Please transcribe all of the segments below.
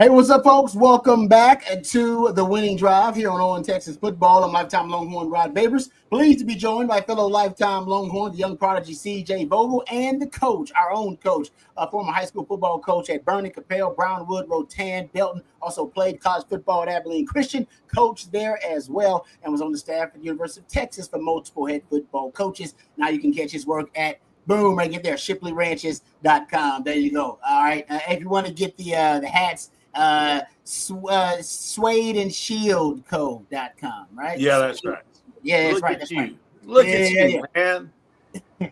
Hey, what's up, folks? Welcome back to the Winning Drive here on Texas Football. I'm lifetime Longhorn Rod Babers. Pleased to be joined by fellow lifetime Longhorn, the young prodigy C.J. Vogel, and the coach, our own coach, former high school football coach at Bernie, Capel, Brownwood, Rotan, Belton. Also played college football at Abilene Christian, coached there as well, and was on the staff at the University of Texas for multiple head football coaches. Now you can catch his work at boom, right there, shipleyranches.com. There you go. All right. If you want to get the hats, suede and shield co.com, right? Yeah, that's right. Yeah, that's right. That's right. Look at you, man.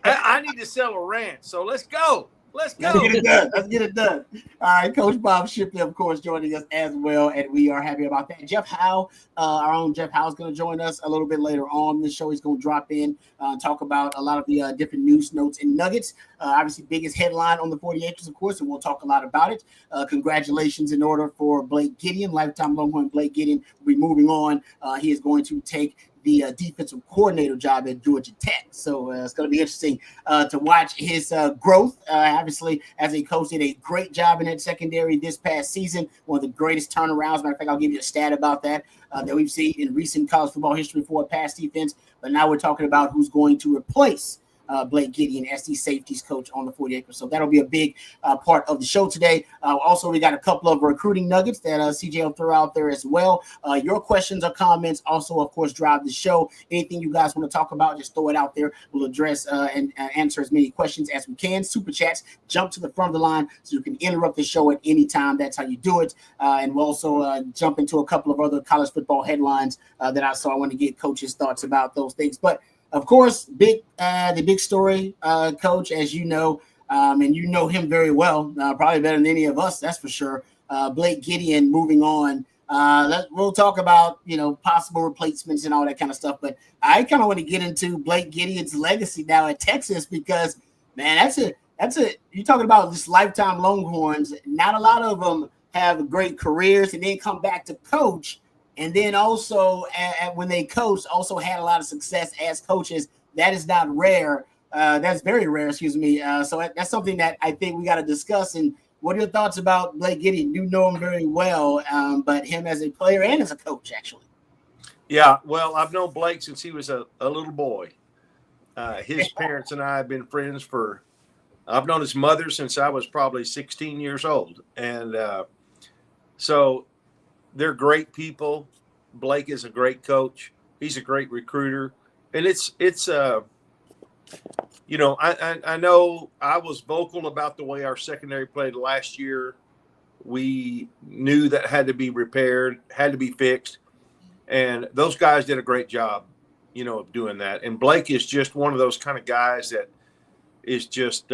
I need to sell a ranch, so let's go. Let's get it done. Let's get it done. All right, Coach Bob Shipley, of course, joining us as well, and we are happy about that. Jeff Howe, our own Jeff Howe, is going to join us a little bit later on the show. He's going to drop in, talk about a lot of the different news, notes, and nuggets. Obviously, biggest headline on the 40 acres, of course, and we'll talk a lot about it. Congratulations in order for Blake Gideon, lifetime Longhorn Blake Gideon. We're moving on. He is going to take the defensive coordinator job at Georgia Tech. So it's going to be interesting to watch his growth. Obviously, as a coach, did a great job in that secondary this past season. One of the greatest turnarounds. Matter of fact, I'll give you a stat about that we've seen in recent college football history for a pass defense. But now we're talking about who's going to replace Blake Gideon as the safeties coach on the 40 acres. So that'll be a big part of the show today. Also, we got a couple of recruiting nuggets that CJ will throw out there as well. Your questions or comments also, of course, drive the show. Anything you guys want to talk about, just throw it out there. We'll address and answer as many questions as we can. Super chats, jump to the front of the line so you can interrupt the show at any time. That's how you do it. And we'll also jump into a couple of other college football headlines that I saw. I want to get coaches' thoughts about those things. But of course, the big story, Coach, as you know, and you know him very well, probably better than any of us, that's for sure. Blake Gideon moving on. We'll talk about, possible replacements and all that kind of stuff. But I kind of want to get into Blake Gideon's legacy now at Texas because, man, you're talking about this lifetime Longhorns. Not a lot of them have great careers and then come back to coach. And then also, when they coached, also had a lot of success as coaches. That is not rare. That's very rare, excuse me. So that's something that I think we got to discuss. And what are your thoughts about Blake Gideon? You know him very well, but him as a player and as a coach, actually. Yeah, well, I've known Blake since he was a little boy. His parents and I have been friends I've known his mother since I was probably 16 years old. And so they're great people. Blake is a great coach. He's a great recruiter. And I know I was vocal about the way our secondary played last year. We knew that had to be repaired, had to be fixed. And those guys did a great job, of doing that. And Blake is just one of those kind of guys that is just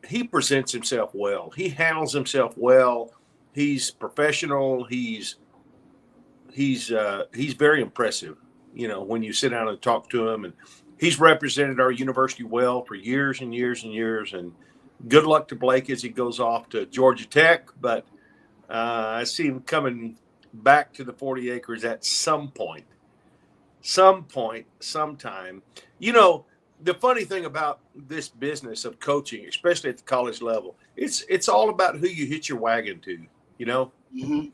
he presents himself well. He handles himself well. He's professional. He's very impressive, when you sit down and talk to him. And he's represented our university well for years and years and years. And good luck to Blake as he goes off to Georgia Tech. But I see him coming back to the 40 acres at some sometime. The funny thing about this business of coaching, especially at the college level, it's all about who you hitch your wagon to, Mm-hmm.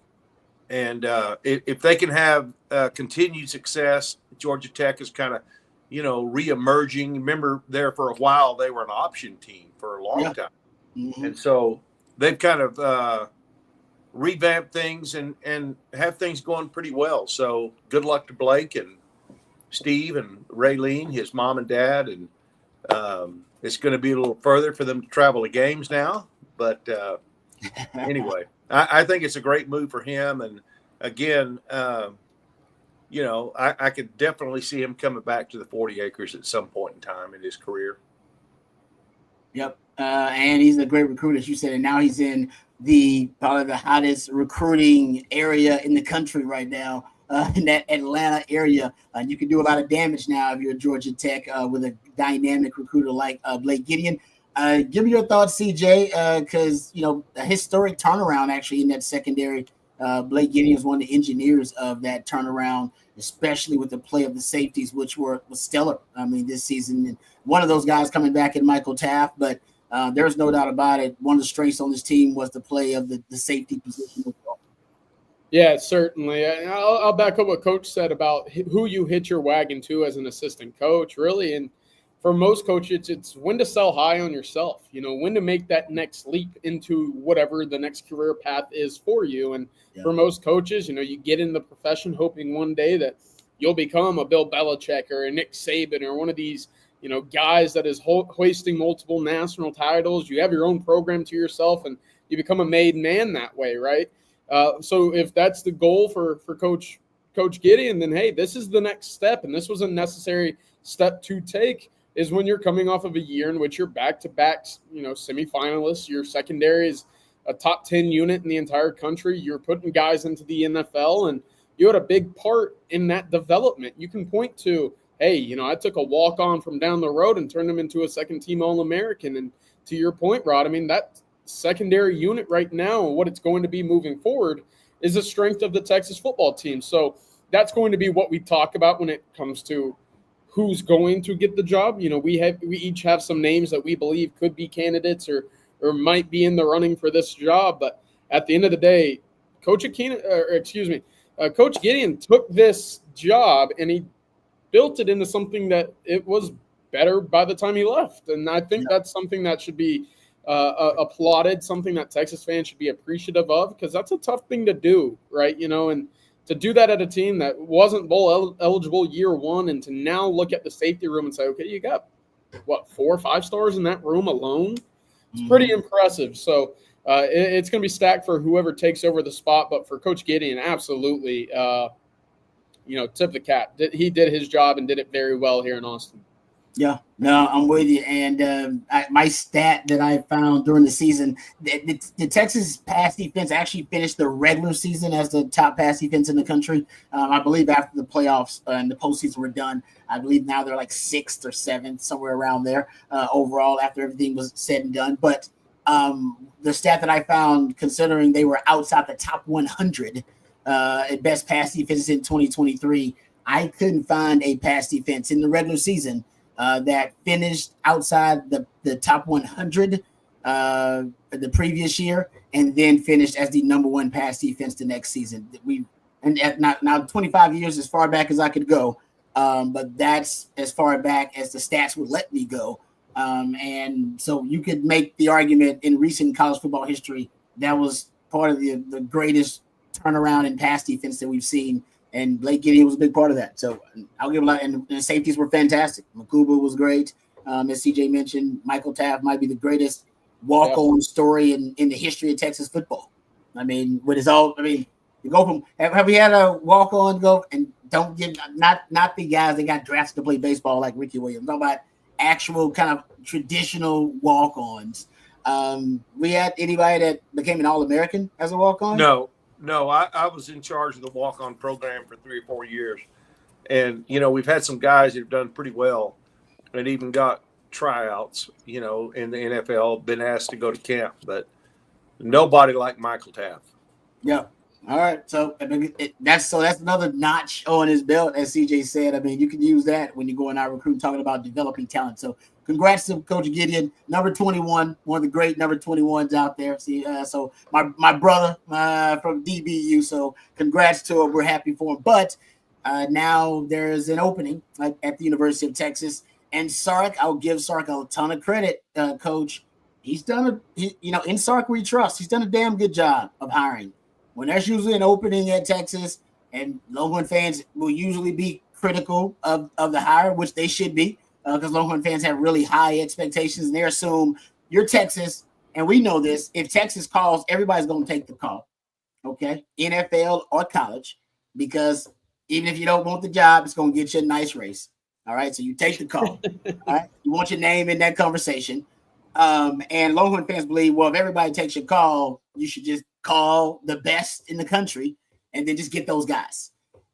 And if they can have continued success, Georgia Tech is kind of, reemerging. Remember, there for a while, they were an option team for a long time. Mm-hmm. And so they've kind of revamped things and have things going pretty well. So good luck to Blake and Steve and Raylene, his mom and dad. And it's going to be a little further for them to travel to games now. But anyway, I think it's a great move for him. And again, I could definitely see him coming back to the 40 acres at some point in time in his career. Yep. And he's a great recruiter, as you said. And now he's in probably the hottest recruiting area in the country right now, in that Atlanta area. You can do a lot of damage now if you're at Georgia Tech with a dynamic recruiter like Blake Gideon. Give me your thoughts, CJ, because, a historic turnaround actually in that secondary. Blake Gideon was one of the engineers of that turnaround, especially with the play of the safeties, which was stellar. I mean, this season, and one of those guys coming back in Michael Taft, but there's no doubt about it. One of the strengths on this team was the play of the safety position Yeah, certainly. I'll back up what Coach said about who you hitch your wagon to as an assistant coach, really. And for most coaches, it's when to sell high on yourself, when to make that next leap into whatever the next career path is for you. And for most coaches, you get in the profession hoping one day that you'll become a Bill Belichick or a Nick Saban or one of these, guys that is hoisting multiple national titles. You have your own program to yourself and you become a made man that way, right? So if that's the goal for Coach Gideon, then hey, this is the next step, and this was a necessary step to take. Is when you're coming off of a year in which you're back-to-back, semifinalists. Your secondary is a top 10 unit in the entire country. You're putting guys into the NFL, and you had a big part in that development. You can point to, hey, I took a walk-on from down the road and turned him into a second-team All-American. And to your point, Rod, I mean, that secondary unit right now and what it's going to be moving forward is the strength of the Texas football team. So that's going to be what we talk about when it comes to who's going to get the job. We each have some names that we believe could be candidates or might be in the running for this job. But at the end of the day, Coach Gideon took this job and he built it into something that it was better by the time he left. And I think that's something that should be applauded, something that Texas fans should be appreciative of, because that's a tough thing to do, right? And to do that at a team that wasn't bowl eligible year one, and to now look at the safety room and say, okay, you got 4 or 5 stars in that room alone. It's pretty impressive. So it's going to be stacked for whoever takes over the spot. But for Coach Gideon, absolutely, tip the cap. He did his job and did it very well here in Austin. Yeah, no, I'm with you. And my stat that I found during the season, the Texas pass defense actually finished the regular season as the top pass defense in the country. I believe after the playoffs and the postseason were done, I believe now they're like 6th or 7th, somewhere around there overall after everything was said and done. But the stat that I found, considering they were outside the top 100 at best pass defenses in 2023, I couldn't find a pass defense in the regular season that finished outside the top 100 the previous year, and then finished as the number 1 pass defense the next season. Now 25 years as far back as I could go, but that's as far back as the stats would let me go. And so you could make the argument in recent college football history that was part of the greatest turnaround in pass defense that we've seen. And Blake Gideon was a big part of that. So I'll give a lot. And the safeties were fantastic. Makuba was great. As CJ mentioned, Michael Taft might be the greatest walk-on story in the history of Texas football. I mean, you go from have we had a walk-on go and don't get not the guys that got drafted to play baseball like Ricky Williams. I'm talking about actual kind of traditional walk-ons. We had anybody that became an All-American as a walk-on? No, I was in charge of the walk-on program for 3 or 4 years. And, we've had some guys who've done pretty well and even got tryouts, in the NFL, been asked to go to camp. But nobody like Michael Taft. Yeah. All right. So that's another notch on his belt, as CJ said. I mean, you can use that when you're going out recruiting, talking about developing talent. So congrats to Coach Gideon, number 21, one of the great number 21s out there. See, so my brother from DBU. So congrats to him. We're happy for him. But now there's an opening at the University of Texas, and Sark. I'll give Sark a ton of credit, Coach. He's done in Sark we trust. He's done a damn good job of hiring. When there's usually an opening at Texas, and Longhorn fans will usually be critical of the hire, which they should be, because Longhorn fans have really high expectations, and they assume you're Texas, and we know this. If Texas calls, everybody's going to take the call, okay, NFL or college, because even if you don't want the job, it's going to get you a nice raise, all right? So you take the call, all right? You want your name in that conversation. And Longhorn fans believe, well, if everybody takes your call, you should just call the best in the country and then just get those guys.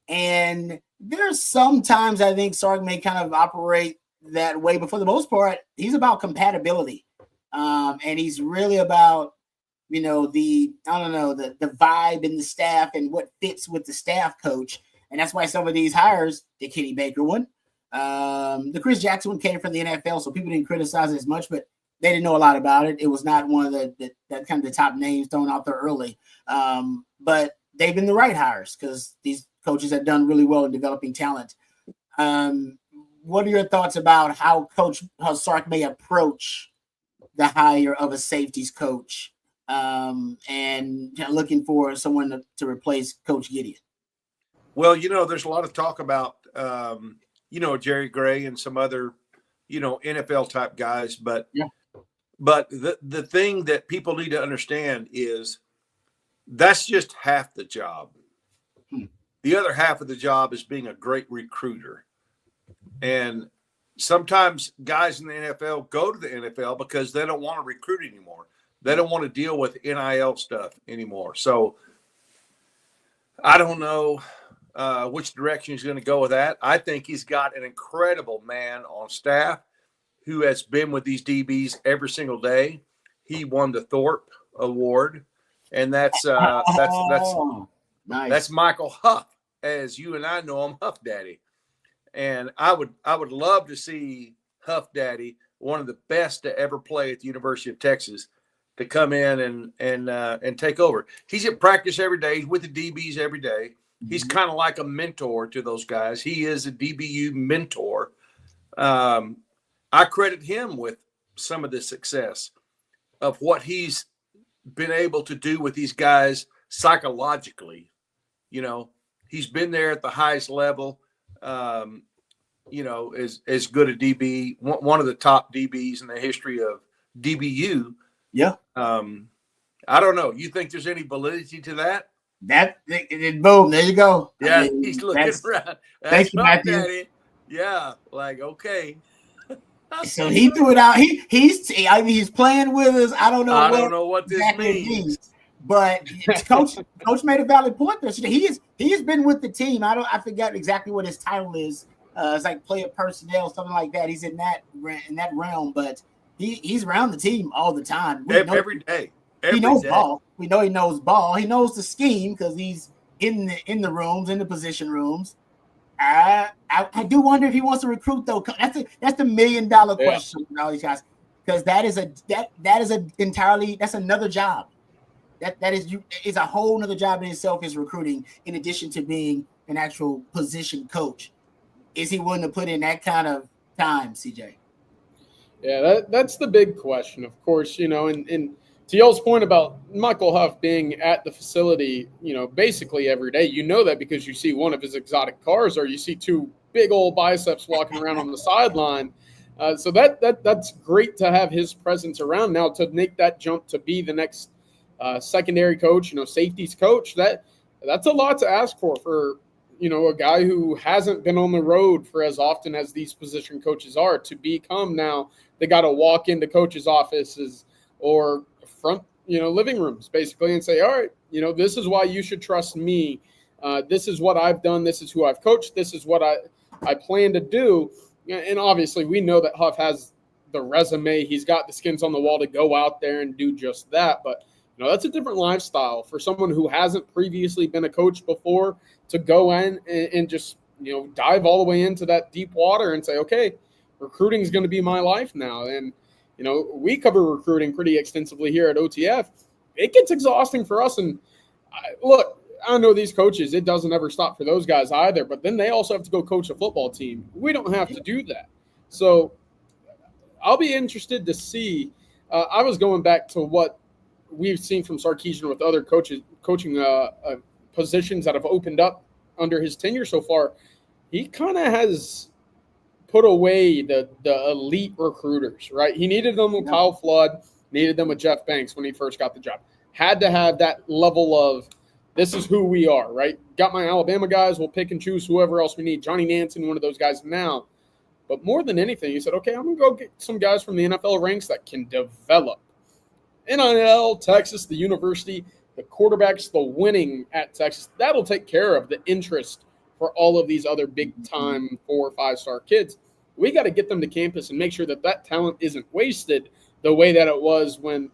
And there's sometimes I think Sark may kind of operate that way, but for the most part, he's about compatibility. And he's really about, the vibe in the staff and what fits with the staff coach. And that's why some of these hires, the Kenny Baker one, the Chris Jackson one came from the NFL, so people didn't criticize it as much, but they didn't know a lot about it. It was not one of that kind of the top names thrown out there early. But they've been the right hires because these coaches have done really well in developing talent. What are your thoughts about how Sark may approach the hire of a safeties coach and looking for someone to replace Coach Gideon? Well, there's a lot of talk about, Jerry Gray and some other, NFL type guys. But the thing that people need to understand is that's just half the job. The other half of the job is being a great recruiter. And sometimes guys in the NFL go to the NFL because they don't want to recruit anymore. They don't want to deal with NIL stuff anymore. So I don't know which direction he's going to go with that. I think he's got an incredible man on staff who has been with these DBs every single day. He won the Thorpe Award, and that's nice. That's Michael Huff, as you and I know him, Huff Daddy. And I would love to see Huff Daddy, one of the best to ever play at the University of Texas, to come in and take over. He's at practice every day. He's with the DBs every day. He's kind of like a mentor to those guys. He is a DBU mentor. I credit him with some of the success of what he's been able to do with these guys psychologically. He's been there at the highest level. As good a DB, one of the top DBs in the history of DBU. Yeah. I don't know. You think there's any validity to that? Boom, there you go. Yeah, he's looking around. Thank you, Matthew. Daddy. Yeah, okay. So he threw it out. He's playing with us. I don't know what this exactly means. But coach made a valid point there. He has been with the team. I forget exactly what his title is. It's like player personnel, something like that. He's in that realm, but he's around the team all the time. Every day. He knows ball. We know he knows ball. He knows the scheme because he's in the rooms, in the position rooms. I do wonder if he wants to recruit though. That's the $1 million question for all these guys, because that's another job. That is a whole nother job in itself, is recruiting, in addition to being an actual position coach. Is he willing to put in that kind of time, CJ? Yeah, that's the big question, of course. And to y'all's point about Michael Huff being at the facility, basically every day, that because you see one of his exotic cars, or you see two big old biceps walking around on the sideline. So that's great to have his presence around. Now, to make that jump to be the next secondary coach, safeties coach, that's a lot to ask for a guy who hasn't been on the road for as often as these position coaches are, to become now they got to walk into coaches' offices or front, living rooms basically and say, all right, this is why you should trust me. This is what I've done. This is who I've coached. This is what I plan to do. And obviously we know that Huff has the resume. He's got the skins on the wall to go out there and do just that. But that's a different lifestyle for someone who hasn't previously been a coach before, to go in and just, dive all the way into that deep water and say, okay, recruiting is going to be my life now. And, we cover recruiting pretty extensively here at OTF. It gets exhausting for us. And I know these coaches, it doesn't ever stop for those guys either, but then they also have to go coach a football team. We don't have to do that. So I'll be interested to see. I was going back to what we've seen from Sarkisian with other coaching positions that have opened up under his tenure so far. He kind of has put away the elite recruiters, right? He needed them with Kyle Flood, needed them with Jeff Banks when he first got the job. Had to have that level of, this is who we are, right? Got my Alabama guys, we'll pick and choose whoever else we need. Johnny Nansen, one of those guys now. But more than anything, he said, okay, I'm going to go get some guys from the NFL ranks that can develop. NIL, Texas, the university, the quarterbacks, the winning at Texas, that'll take care of the interest for all of these other big-time 4- or 5-star kids. We got to get them to campus and make sure that talent isn't wasted the way that it was when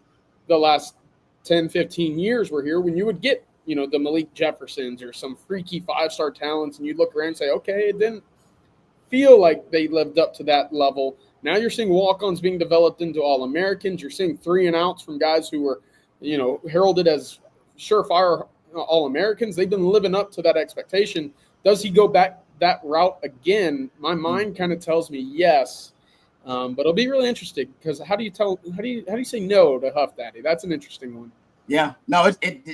the last 10, 15 years were here, when you would get, the Malik Jeffersons or some freaky 5-star talents, and you'd look around and say, okay, it didn't feel like they lived up to that level. Now you're seeing walk-ons being developed into All-Americans. You're seeing 3-and-outs from guys who were, heralded as surefire All-Americans. They've been living up to that expectation. Does he go back that route again? My mind kind of tells me yes. But it'll be really interesting because how do you say no to Huff Daddy? That's an interesting one. Yeah, no,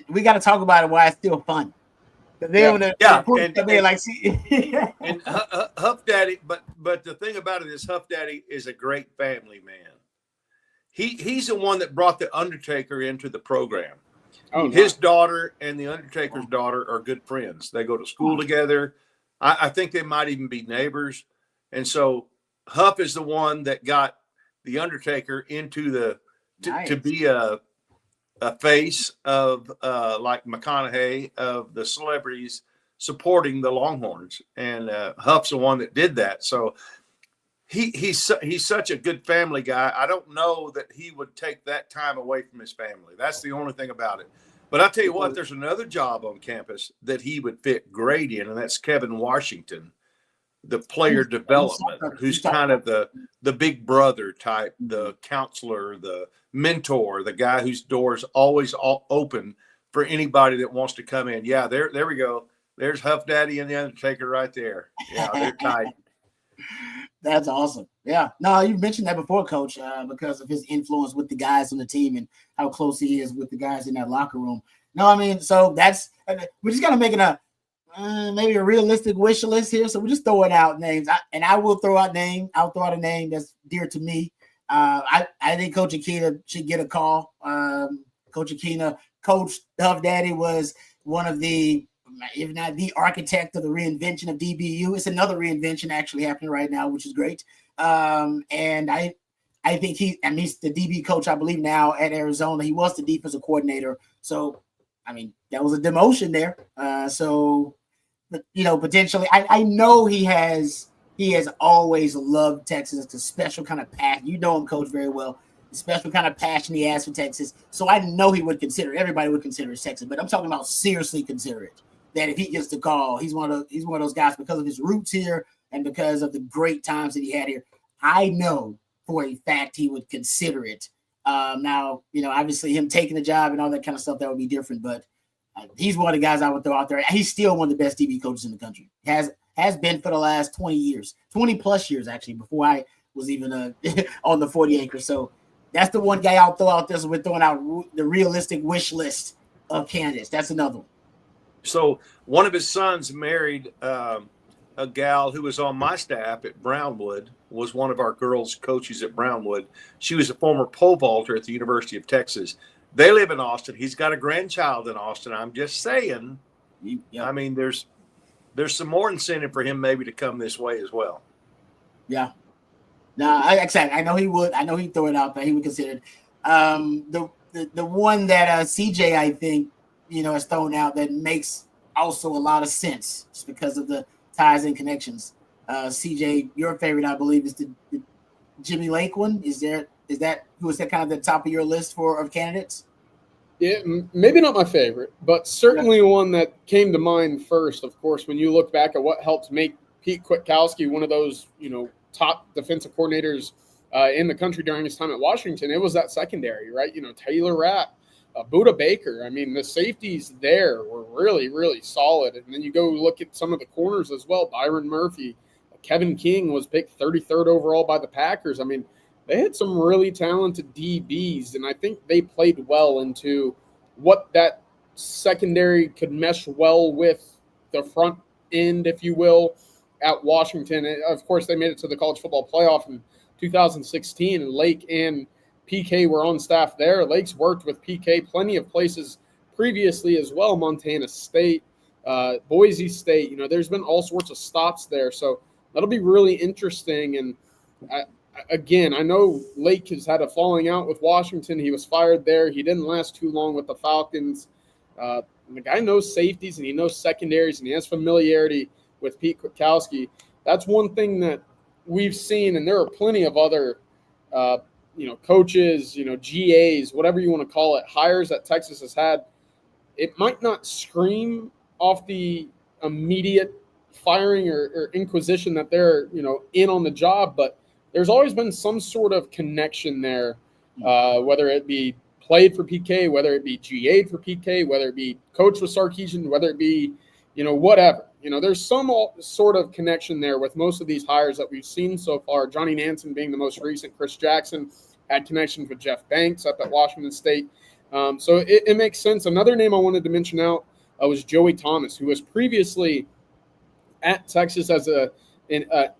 we got to talk about it while it's still fun. And And Huff Daddy, but the thing about it is Huff Daddy is a great family man. He's the one that brought the Undertaker into the program. Oh, his daughter and the Undertaker's daughter are good friends. They go to school together. I think they might even be neighbors. And so Huff is the one that got the Undertaker into to be a face of like McConaughey of the celebrities supporting the Longhorns, and Huff's the one that did that. So he's such a good family guy. I don't know that he would take that time away from his family. That's the only thing about it. But I tell you what, there's another job on campus that he would fit great in, and that's Kevin Washington, the player development, who's kind of the big brother type, the counselor, the mentor, the guy whose door's always open for anybody that wants to come in. Yeah, there we go. There's Huff Daddy and the Undertaker right there. Yeah, they're tight. That's awesome. Yeah. No, you mentioned that before, Coach, because of his influence with the guys on the team and how close he is with the guys in that locker room. No, I mean, so we're just kind of making maybe a realistic wish list here. So we're just throwing out names. I will throw out I'll throw out a name that's dear to me. I think Coach Akina should get a call. Coach Akina, Coach Huff Daddy was one of the, if not the architect of the reinvention of DBU. It's another reinvention actually happening right now, which is great. And I think he's the DB coach, I believe, now at Arizona. He was the defensive coordinator. So, I mean, that was a demotion there. Potentially, I know he has always loved Texas. It's a special kind of passion. You know him, Coach, very well. The special kind of passion he has for Texas. So I know he would consider, everybody would consider it Texas, but I'm talking about seriously consider it. That if he gets the call, he's one of those guys because of his roots here and because of the great times that he had here. I know for a fact he would consider it. Now, obviously him taking the job and all that kind of stuff, that would be different, but he's one of the guys I would throw out there. He's still one of the best DB coaches in the country. Has been for the last 20 plus years, actually, before I was even on the 40 acres. So that's the one guy I'll throw out there. So we're throwing out the realistic wish list of candidates. That's another one. So one of his sons married a gal who was on my staff at Brownwood, was one of our girls' coaches at Brownwood. She was a former pole vaulter at the University of Texas. They live in Austin. He's got a grandchild in Austin. I'm just saying, Yep. I mean, there's some more incentive for him maybe to come this way as well. Yeah. No, I know he would. I know he'd throw it out there. He would consider it. The one that CJ, I think, has thrown out that makes also a lot of sense just because of the ties and connections. CJ, your favorite, I believe, is the Jimmy Lake one. Who is that kind of the top of your list of candidates? Yeah, maybe not my favorite, but certainly one that came to mind first, of course, when you look back at what helped make Pete Kwiatkowski one of those, top defensive coordinators in the country during his time at Washington. It was that secondary, right? Taylor Rapp, Buda Baker. I mean, the safeties there were really, really solid. And then you go look at some of the corners as well. Byron Murphy, Kevin King was picked 33rd overall by the Packers. I mean, they had some really talented DBs, and I think they played well into what that secondary could mesh well with the front end, if you will, at Washington. And of course, they made it to the college football playoff in 2016, and Lake and PK were on staff there. Lake's worked with PK plenty of places previously as well, Montana State, Boise State. There's been all sorts of stops there. So that'll be really interesting. And I know Lake has had a falling out with Washington. He was fired there. He didn't last too long with the Falcons. The guy knows safeties and he knows secondaries and he has familiarity with Pete Kwiatkowski. That's one thing that we've seen, and there are plenty of other coaches, GAs, whatever you want to call it, hires that Texas has had. It might not scream off the immediate firing or inquisition that they're, in on the job, but there's always been some sort of connection there, whether it be played for PK, whether it be GA'd for PK, whether it be coached with Sarkisian, whether it be, whatever. There's some sort of connection there with most of these hires that we've seen so far. Johnny Nansen being the most recent. Chris Jackson had connections with Jeff Banks up at Washington State. So it makes sense. Another name I wanted to mention out was Joey Thomas, who was previously at Texas as an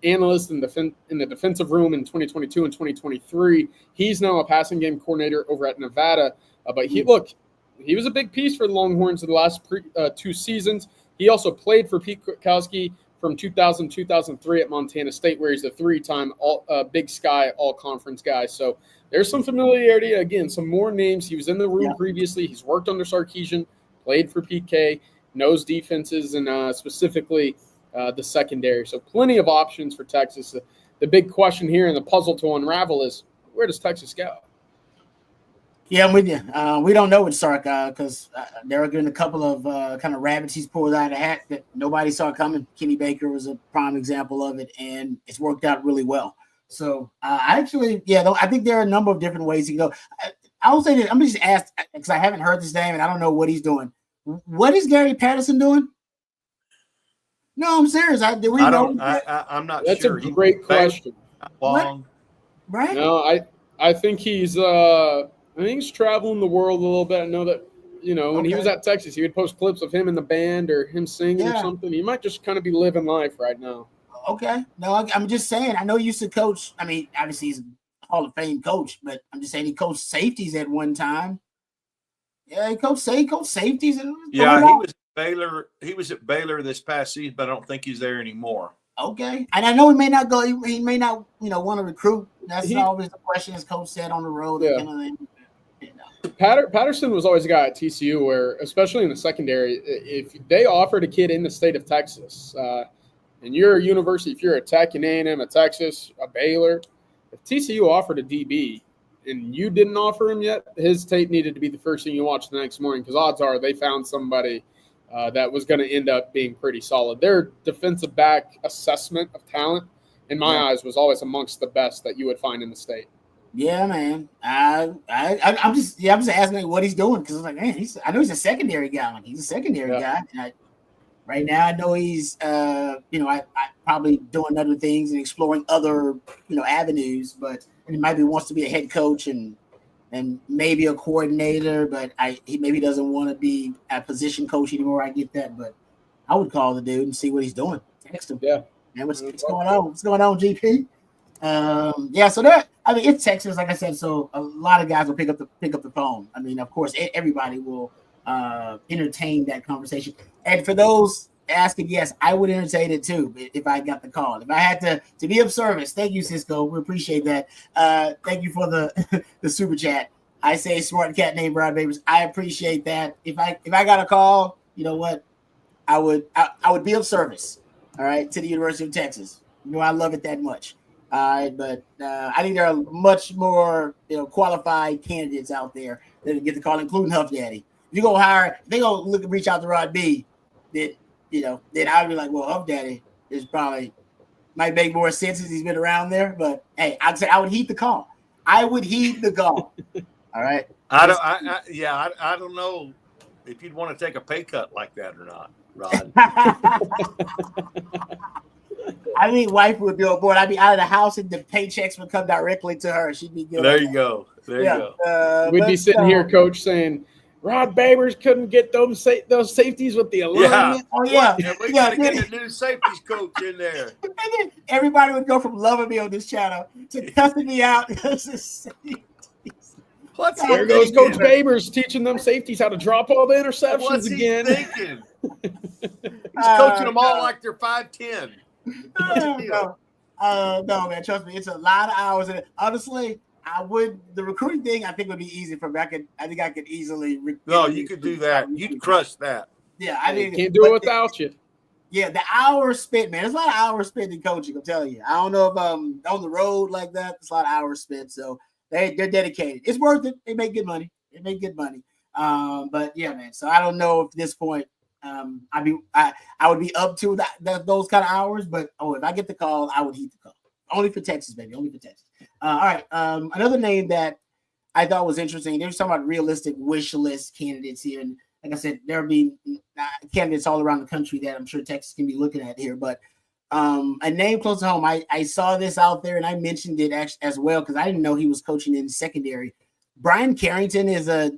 analyst in the defensive room in 2022 and 2023. He's now a passing game coordinator over at Nevada. But he was a big piece for the Longhorns in the last 2 seasons. He also played for Pete Kwiatkowski from 2000-2003 at Montana State, where he's a 3-time Big Sky All-Conference guy. So there's some familiarity. Again, some more names. He was in the room previously. He's worked under Sarkisian, played for PK, knows defenses, and specifically the secondary. So plenty of options for Texas. The big question here and the puzzle to unravel is, where does Texas go? Yeah, I'm with you. We don't know with Sark because there have been a couple of kind of rabbits he's pulled out of the hat that nobody saw coming. Kenny Baker was a prime example of it, and it's worked out really well. So I think there are a number of different ways he can go. I will say that I'm just asked because I haven't heard this name and I don't know what he's doing. What is Gary Patterson doing? No, I'm serious. I'm not That's sure. That's a great question. Long. Right? No, I think he's traveling the world a little bit. I know that, when he was at Texas, he would post clips of him in the band or him singing or something. He might just kind of be living life right now. Okay. No, I'm just saying. I know he used to coach. I mean, obviously he's a Hall of Fame coach, but I'm just saying he coached safeties at one time. Yeah, he coached safeties. Yeah, he was at Baylor. He was at Baylor this past season, but I don't think he's there anymore. Okay. And I know he may not go. He may not, want to recruit. That's always the question, as Coach said, on the road. Yeah. Kind of thing. Patterson was always a guy at TCU where, especially in the secondary, if they offered a kid in the state of Texas, and you're a university, if you're a Tech, an A&M, a Texas, a Baylor, if TCU offered a DB and you didn't offer him yet, his tape needed to be the first thing you watch the next morning because odds are they found somebody that was going to end up being pretty solid. Their defensive back assessment of talent, in my eyes, was always amongst the best that you would find in the state. Yeah, man. I'm just asking what he's doing because I'm like, man, I know he's a secondary guy. Like, he's a secondary guy. And right now, I know he's, I probably doing other things and exploring other, avenues. But he maybe wants to be a head coach and maybe a coordinator. But he maybe doesn't want to be a position coach anymore. I get that, but I would call the dude and see what he's doing. Text him. Yeah. Man, what's going on? What's going on, GP? So it's Texas, like I said, so a lot of guys will pick up the phone. I mean, of course, everybody will entertain that conversation. And for those asking, yes, I would entertain it too if I got the call. If I had to be of service, thank you, Cisco. We appreciate that. Thank you for the the super chat. I say smart cat named Brad Babers. I appreciate that. If I got a call, you know what? I would be of service, all right, to the University of Texas. I love it that much. But I think there are much more qualified candidates out there that get the call, including Huff Daddy. If you go hire, they go reach out to Rod B. Then I'd be like, well, Huff Daddy is probably might make more sense since he's been around there. But hey, I'd say I would heed the call. I would heed the call. All right. I don't know if you'd want to take a pay cut like that or not, Rod. I think wife would be on board. I'd be out of the house and the paychecks would come directly to her. She'd be good. There you go. We'd be sitting here, Coach, saying Rod Babers couldn't get those safeties with the alignment. Oh yeah. We got to get the new safeties coach in there. And then everybody would go from loving me on this channel to cussing me out. There goes Coach Babers teaching them safeties how to drop all the interceptions What's again. He thinking? He's coaching them all like they're 5'10". No, man. Trust me, it's a lot of hours. And honestly, the recruiting thing I think would be easy for me. I think I could easily. You could do that. You'd crush that. Yeah, I think can't do it without you. Yeah, the hours spent, man. There's a lot of hours spent in coaching. I'm telling you. I don't know if I'm on the road like that. There's a lot of hours spent. So they're dedicated. It's worth it. They make good money. But yeah, man. So I don't know if at this point. I would be up to those kind of hours, but if I get the call, I would heed the call. Only for Texas, baby. Only for Texas. All right. Another name that I thought was interesting. There's talking about realistic wish list candidates here, and like I said, there'll be candidates all around the country that I'm sure Texas can be looking at here. But a name close to home, I saw this out there and I mentioned it as well because I didn't know he was coaching in secondary. Brian Carrington is a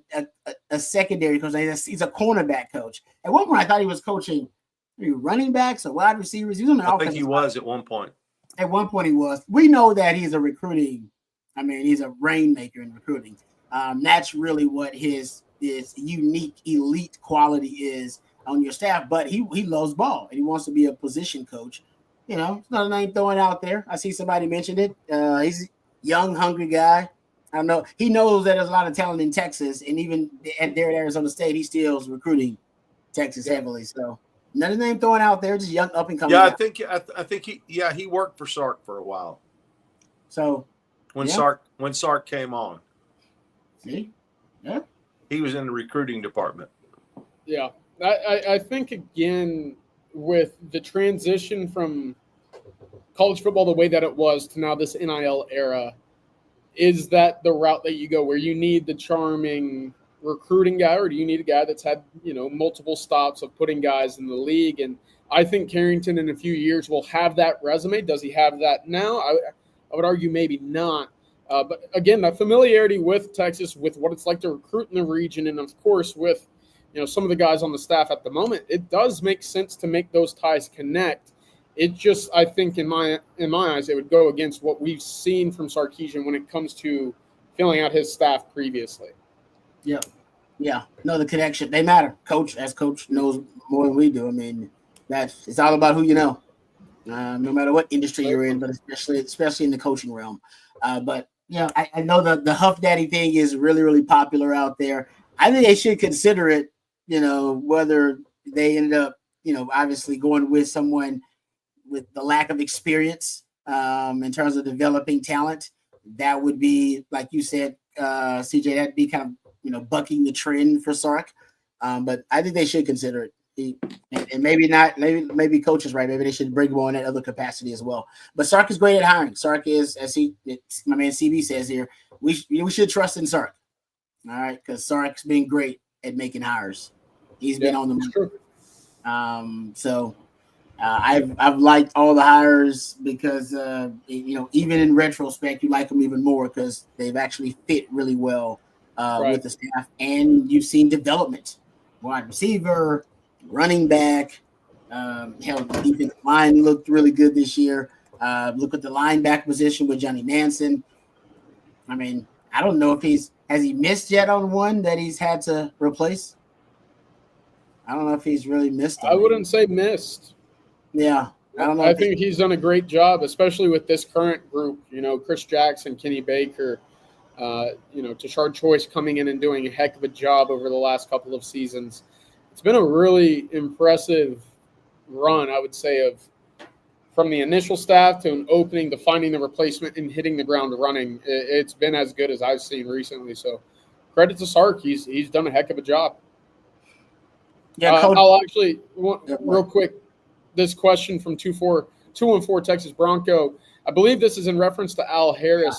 secondary coach. He's a cornerback coach. At one point, I thought he was coaching running backs or wide receivers. He was on the I think he was at one point. At one point, he was. We know that he's a recruiting. I mean, he's a rainmaker in recruiting. That's really what his unique elite quality is on your staff. But he loves ball and he wants to be a position coach. You know, it's not a name throwing out there. I see somebody mentioned it. He's a young, hungry guy. I don't know. He knows that there's a lot of talent in Texas, and even at Arizona State, he still is recruiting Texas heavily. So another name throwing out there, just young, up and coming. Yeah, I think he worked for Sark for a while. So when Sark came on, see, yeah, he was in the recruiting department. Yeah, I think again with the transition from college football the way that it was to now this NIL era. Is that the route that you go where you need the charming recruiting guy, or do you need a guy that's had, multiple stops of putting guys in the league? And I think Carrington in a few years will have that resume. Does he have that now? I would argue maybe not. But again, that familiarity with Texas, with what it's like to recruit in the region, and of course with, some of the guys on the staff at the moment, it does make sense to make those ties connect. It just, I think, in my eyes, it would go against what we've seen from Sarkisian when it comes to filling out his staff previously. Yeah. No, the connection, they matter. Coach knows more than we do. I mean, it's all about who you know, no matter what industry you're in, but especially in the coaching realm. But I know the Huff Daddy thing is really, really popular out there. I think they should consider it. Whether they ended up, obviously going with someone with the lack of experience in terms of developing talent, that would be, like you said, CJ, that'd be kind of, bucking the trend for Sark. But I think they should consider it. And maybe not, maybe coach is right. Maybe they should bring him on at other capacity as well. But Sark is great at hiring. Sark is, as my man CB says here, we should trust in Sark. All right, because Sark's been great at making hires. He's been on the move. So I've liked all the hires because even in retrospect, you like them even more because they've actually fit really well with the staff, and you've seen development, wide receiver, running back. Hell, the defensive line looked really good this year. Look at the linebacker position with Johnny Manson. I mean, I don't know if has he missed yet on one that he's had to replace. I don't know if he's really missed. I wouldn't say missed. Yeah, I don't know. I think he's done a great job, especially with this current group. Chris Jackson, Kenny Baker, Tashard Choice coming in and doing a heck of a job over the last couple of seasons. It's been a really impressive run, I would say, from the initial staff to an opening to finding the replacement and hitting the ground running. It's been as good as I've seen recently. So credit to Sark. He's done a heck of a job. Yeah, I'll actually real quick. This question from 214 Texas Bronco. I believe this is in reference to Al Harris.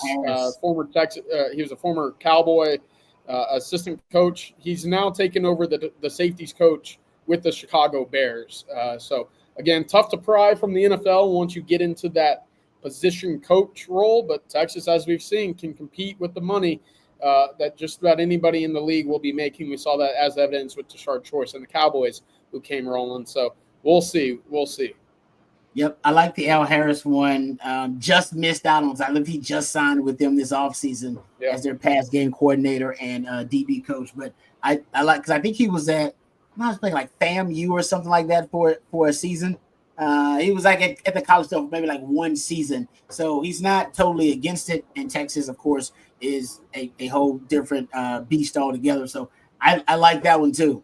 Former Texas. He was a former Cowboy assistant coach. He's now taken over the safeties coach with the Chicago Bears. So again, tough to pry from the NFL once you get into that position coach role. But Texas, as we've seen, can compete with the money that just about anybody in the league will be making. We saw that as evidence with Tashard Choice and the Cowboys who came rolling. So we'll see. Yep, I like the Al Harris one. Just missed out on. I believe he just signed with them this offseason as their pass game coordinator and DB coach. But I like because I think he was I was playing like FAMU or something like that for a season. He was like at the college stuff maybe like one season, so he's not totally against it. And Texas, of course, is a whole different beast altogether. So I like that one too.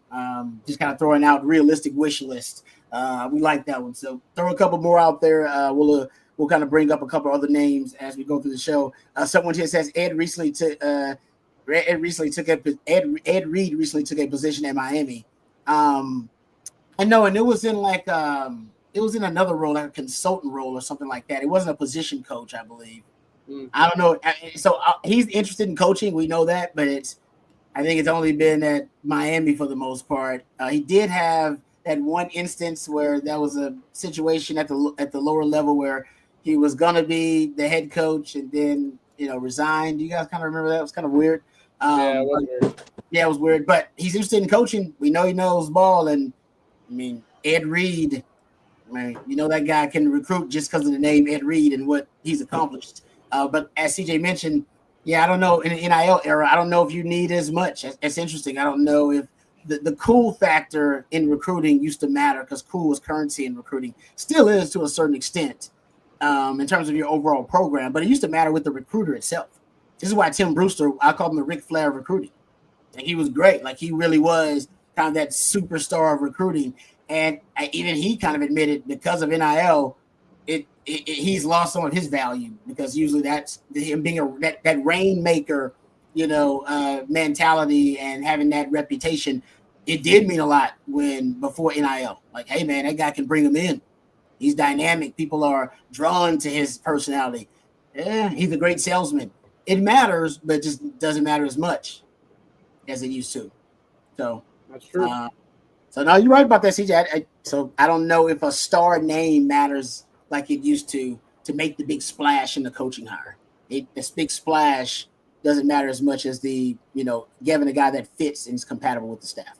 Just kind of throwing out realistic wish list. We like that one. So throw a couple more out there. We'll kind of bring up a couple other names as we go through the show. Someone here says Ed Reed recently took a position at Miami. I know, and it was in another role, like a consultant role or something like that. It wasn't a position coach, I believe. I don't know. So he's interested in coaching. We know that, but I think it's only been at Miami for the most part. He did have that one instance where that was a situation at the lower level where he was gonna be the head coach and then resigned. You guys kind of remember that? It was kind of weird. Yeah, it was weird. Yeah, it was weird. But he's interested in coaching. We know he knows ball, and I mean Ed Reed. Man, that guy can recruit just because of the name Ed Reed and what he's accomplished. But as CJ mentioned, yeah, I don't know, in the NIL era, I don't know if you need as much. It's interesting. I don't know if the cool factor in recruiting used to matter because cool was currency in recruiting. Still is to a certain extent in terms of your overall program, but it used to matter with the recruiter itself. This is why Tim Brewster, I call him the Ric Flair of recruiting. And he was great. Like, he really was kind of that superstar of recruiting. And even he kind of admitted because of NIL, he's lost some of his value because usually that's him being that rainmaker, mentality and having that reputation. It did mean a lot before NIL. Like, hey man, that guy can bring him in. He's dynamic. People are drawn to his personality. Yeah, he's a great salesman. It matters, but it just doesn't matter as much as it used to. So that's true. So no, you're right about that, CJ. So I don't know if a star name matters like it used to make the big splash in the coaching hire. This big splash doesn't matter as much as giving a guy that fits and is compatible with the staff.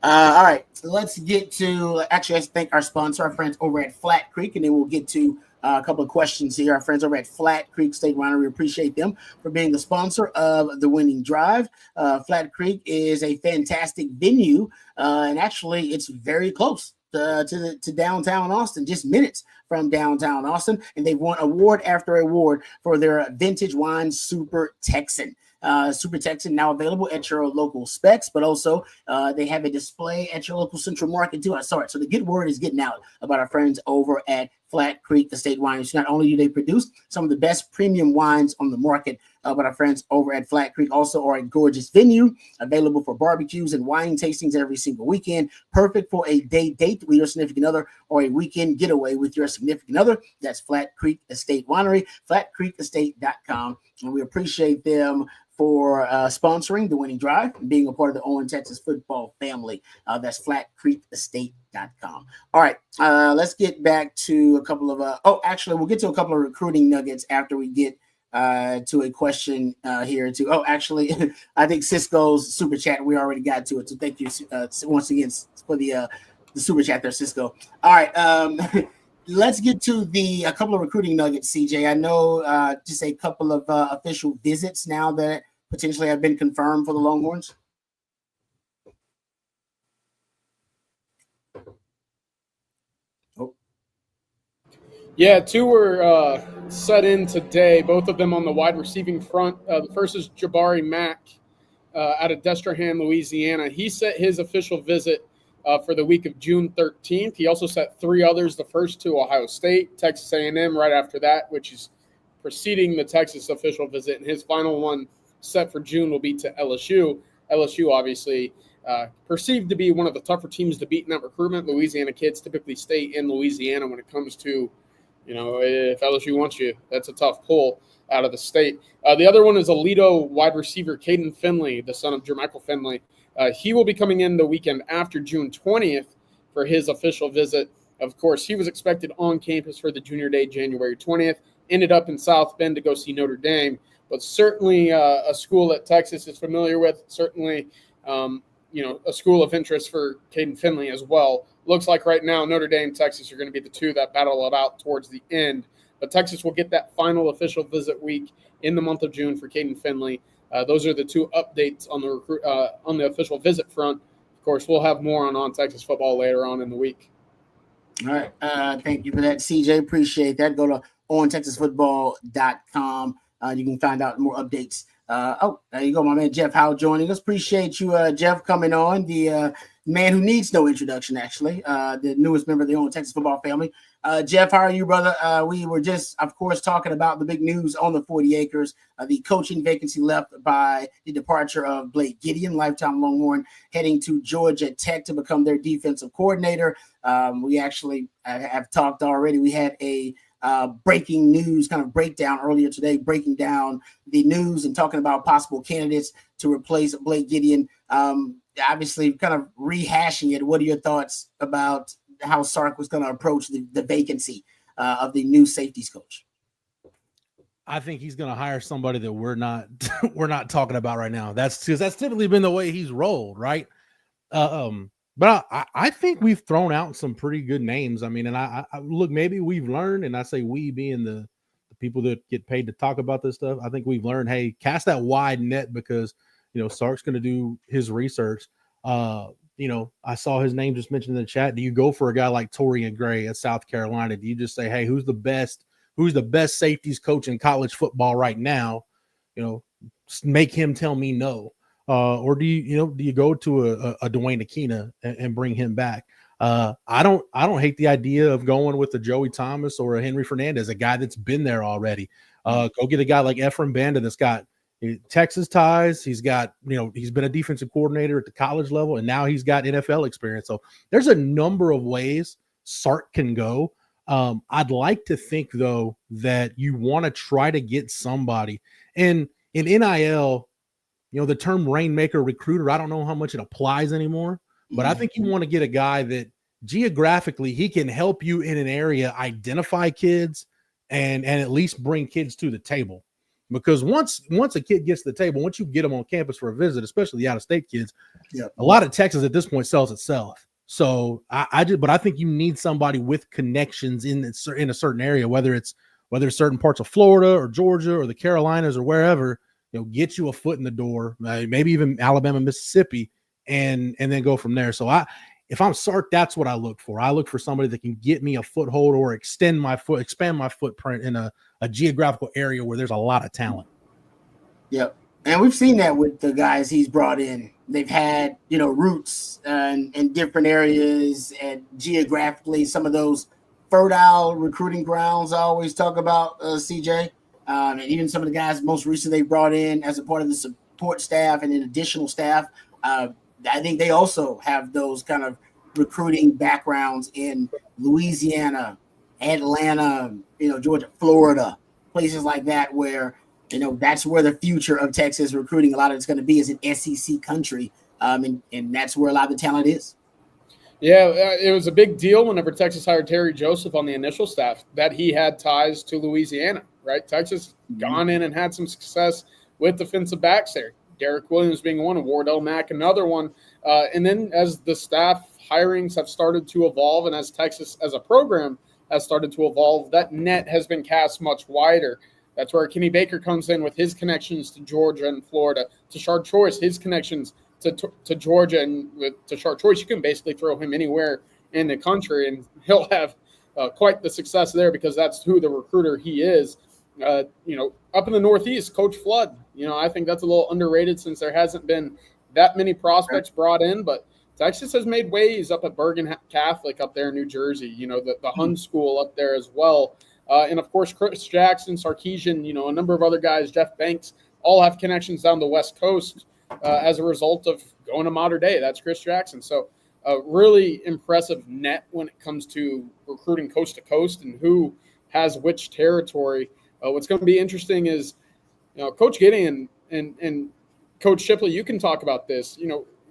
All right, so let's get to let's thank our sponsor, our friends over at Flat Creek, and then we'll get to a couple of questions here. Our friends over at Flat Creek State Winery, we appreciate them for being the sponsor of the Winning Drive. Flat Creek is a fantastic venue, and actually it's very close to downtown Austin, just minutes from downtown Austin, and they've won award after award for their vintage wine Super Texan. Super Texan now available at your local Specs, but also they have a display at your local Central Market too. I saw it. So the good word is getting out about our friends over at Flat Creek Estate Wines. Not only do they produce some of the best premium wines on the market, but our friends over at Flat Creek also are a gorgeous venue available for barbecues and wine tastings every single weekend. Perfect for a day date with your significant other or a weekend getaway with your significant other. That's Flat Creek Estate Winery, flatcreekestate.com. And we appreciate them for sponsoring the Winning Drive and being a part of the Owen Texas football family. That's flatcreekestate.com. All right, let's get back to a couple of we'll get to a couple of recruiting nuggets after we get to a question here too. I think Cisco's super chat, we already got to it, so thank you once again for the super chat there, Cisco. All right, let's get to a couple of recruiting nuggets, CJ. I know just a couple of official visits now that potentially have been confirmed for the Longhorns. Yeah, two were set in today, both of them on the wide receiving front. The first is Jabari Mack out of Destrehan, Louisiana. He set his official visit for the week of June 13th. He also set three others, the first to Ohio State, Texas A&M right after that, which is preceding the Texas official visit. And his final one set for June will be to LSU. LSU obviously perceived to be one of the tougher teams to beat in that recruitment. Louisiana kids typically stay in Louisiana when it comes to, if LSU wants you, that's a tough pull out of the state. The other one is Aledo wide receiver Caden Finley, the son of Jermichael Finley. He will be coming in the weekend after June 20th for his official visit. Of course, he was expected on campus for the junior day, January 20th. Ended up in South Bend to go see Notre Dame, but certainly a school that Texas is familiar with. Certainly, a school of interest for Caden Finley as well. Looks like right now Notre Dame, Texas are going to be the two that battle it out towards the end. But Texas will get that final official visit week in the month of June for Caden Finley. Those are the two updates on the official visit front. Of course, we'll have more on Texas football later on in the week. All right. Thank you for that, CJ. Appreciate that. Go to OwenTexasFootball.com. You can find out more updates. There you go, my man Jeff Howe joining us. Appreciate you, Jeff, coming on. The man who needs no introduction, actually. The newest member of the Owen Texas football family. Jeff, how are you, brother? We were just, of course, talking about the big news on the 40 acres. The coaching vacancy left by the departure of Blake Gideon, lifetime Longhorn, heading to Georgia Tech to become their defensive coordinator. We actually have talked already. We had a breaking news kind of breakdown earlier today, breaking down the news and talking about possible candidates to replace Blake Gideon. Obviously, kind of rehashing it. What are your thoughts about how Sark was going to approach the vacancy of the new safeties coach? I think he's going to hire somebody that we're not talking about right now. That's because that's typically been the way he's rolled, right? But I think we've thrown out some pretty good names. I mean, and I look, maybe we've learned, and I say we being the people that get paid to talk about this stuff. I think we've learned, hey, cast that wide net because Sark's going to do his research. I saw his name just mentioned in the chat. Do you go for a guy like Torian Gray at South Carolina? Do you just say, hey, who's the best safeties coach in college football right now? Make him tell me no. Or do you go to a Dwayne Akina and bring him back? I don't hate the idea of going with a Joey Thomas or a Henry Fernandez, a guy that's been there already. Go get a guy like Ephraim Banda that's got Texas ties. He's got, he's been a defensive coordinator at the college level, and now he's got NFL experience. So there's a number of ways Sark can go. I'd like to think, though, that you want to try to get somebody. And in NIL, the term rainmaker recruiter, I don't know how much it applies anymore, but I think you want to get a guy that geographically he can help you in an area, identify kids and at least bring kids to the table. Because once a kid gets to the table, once you get them on campus for a visit, especially the out-of-state kids, a lot of Texas at this point sells itself. So but I think you need somebody with connections in a certain area, whether it's certain parts of Florida or Georgia or the Carolinas or wherever, get you a foot in the door, maybe even Alabama, Mississippi, and then go from there. So if I'm Sark, that's what I look for. I look for somebody that can get me a foothold or expand my footprint in a geographical area where there's a lot of talent. Yep. And we've seen that with the guys he's brought in. They've had, roots in different areas, and geographically, some of those fertile recruiting grounds I always talk about, CJ. And even some of the guys most recently they brought in as a part of the support staff and an additional staff. I think they also have those kind of recruiting backgrounds in Louisiana, Atlanta, Georgia, Florida, places like that where, that's where the future of Texas recruiting, a lot of it's going to be, is an SEC country. And that's where a lot of the talent is. Yeah, it was a big deal whenever Texas hired Terry Joseph on the initial staff that he had ties to Louisiana, right? Texas gone in and had some success with defensive backs there. Derek Williams being one, Wardell Mack another one. And then as the staff hirings have started to evolve and as Texas as a program has started to evolve, that net has been cast much wider. That's where Kenny Baker comes in with his connections to Georgia and Florida. Tashard Choice, his connections to Georgia, and with Tashard Choice, you can basically throw him anywhere in the country, and he'll have quite the success there because that's who the recruiter he is. Up in the Northeast, Coach Flood. I think that's a little underrated since there hasn't been that many prospects brought in, but Texas has made waves up at Bergen Catholic up there in New Jersey. The Hun School up there as well. And, of course, Chris Jackson, Sarkeesian, a number of other guys, Jeff Banks, all have connections down the West Coast as a result of going to Mater Dei. That's Chris Jackson. So a really impressive net when it comes to recruiting coast to coast and who has which territory. What's going to be interesting is, Coach Gideon and Coach Shipley, you can talk about this.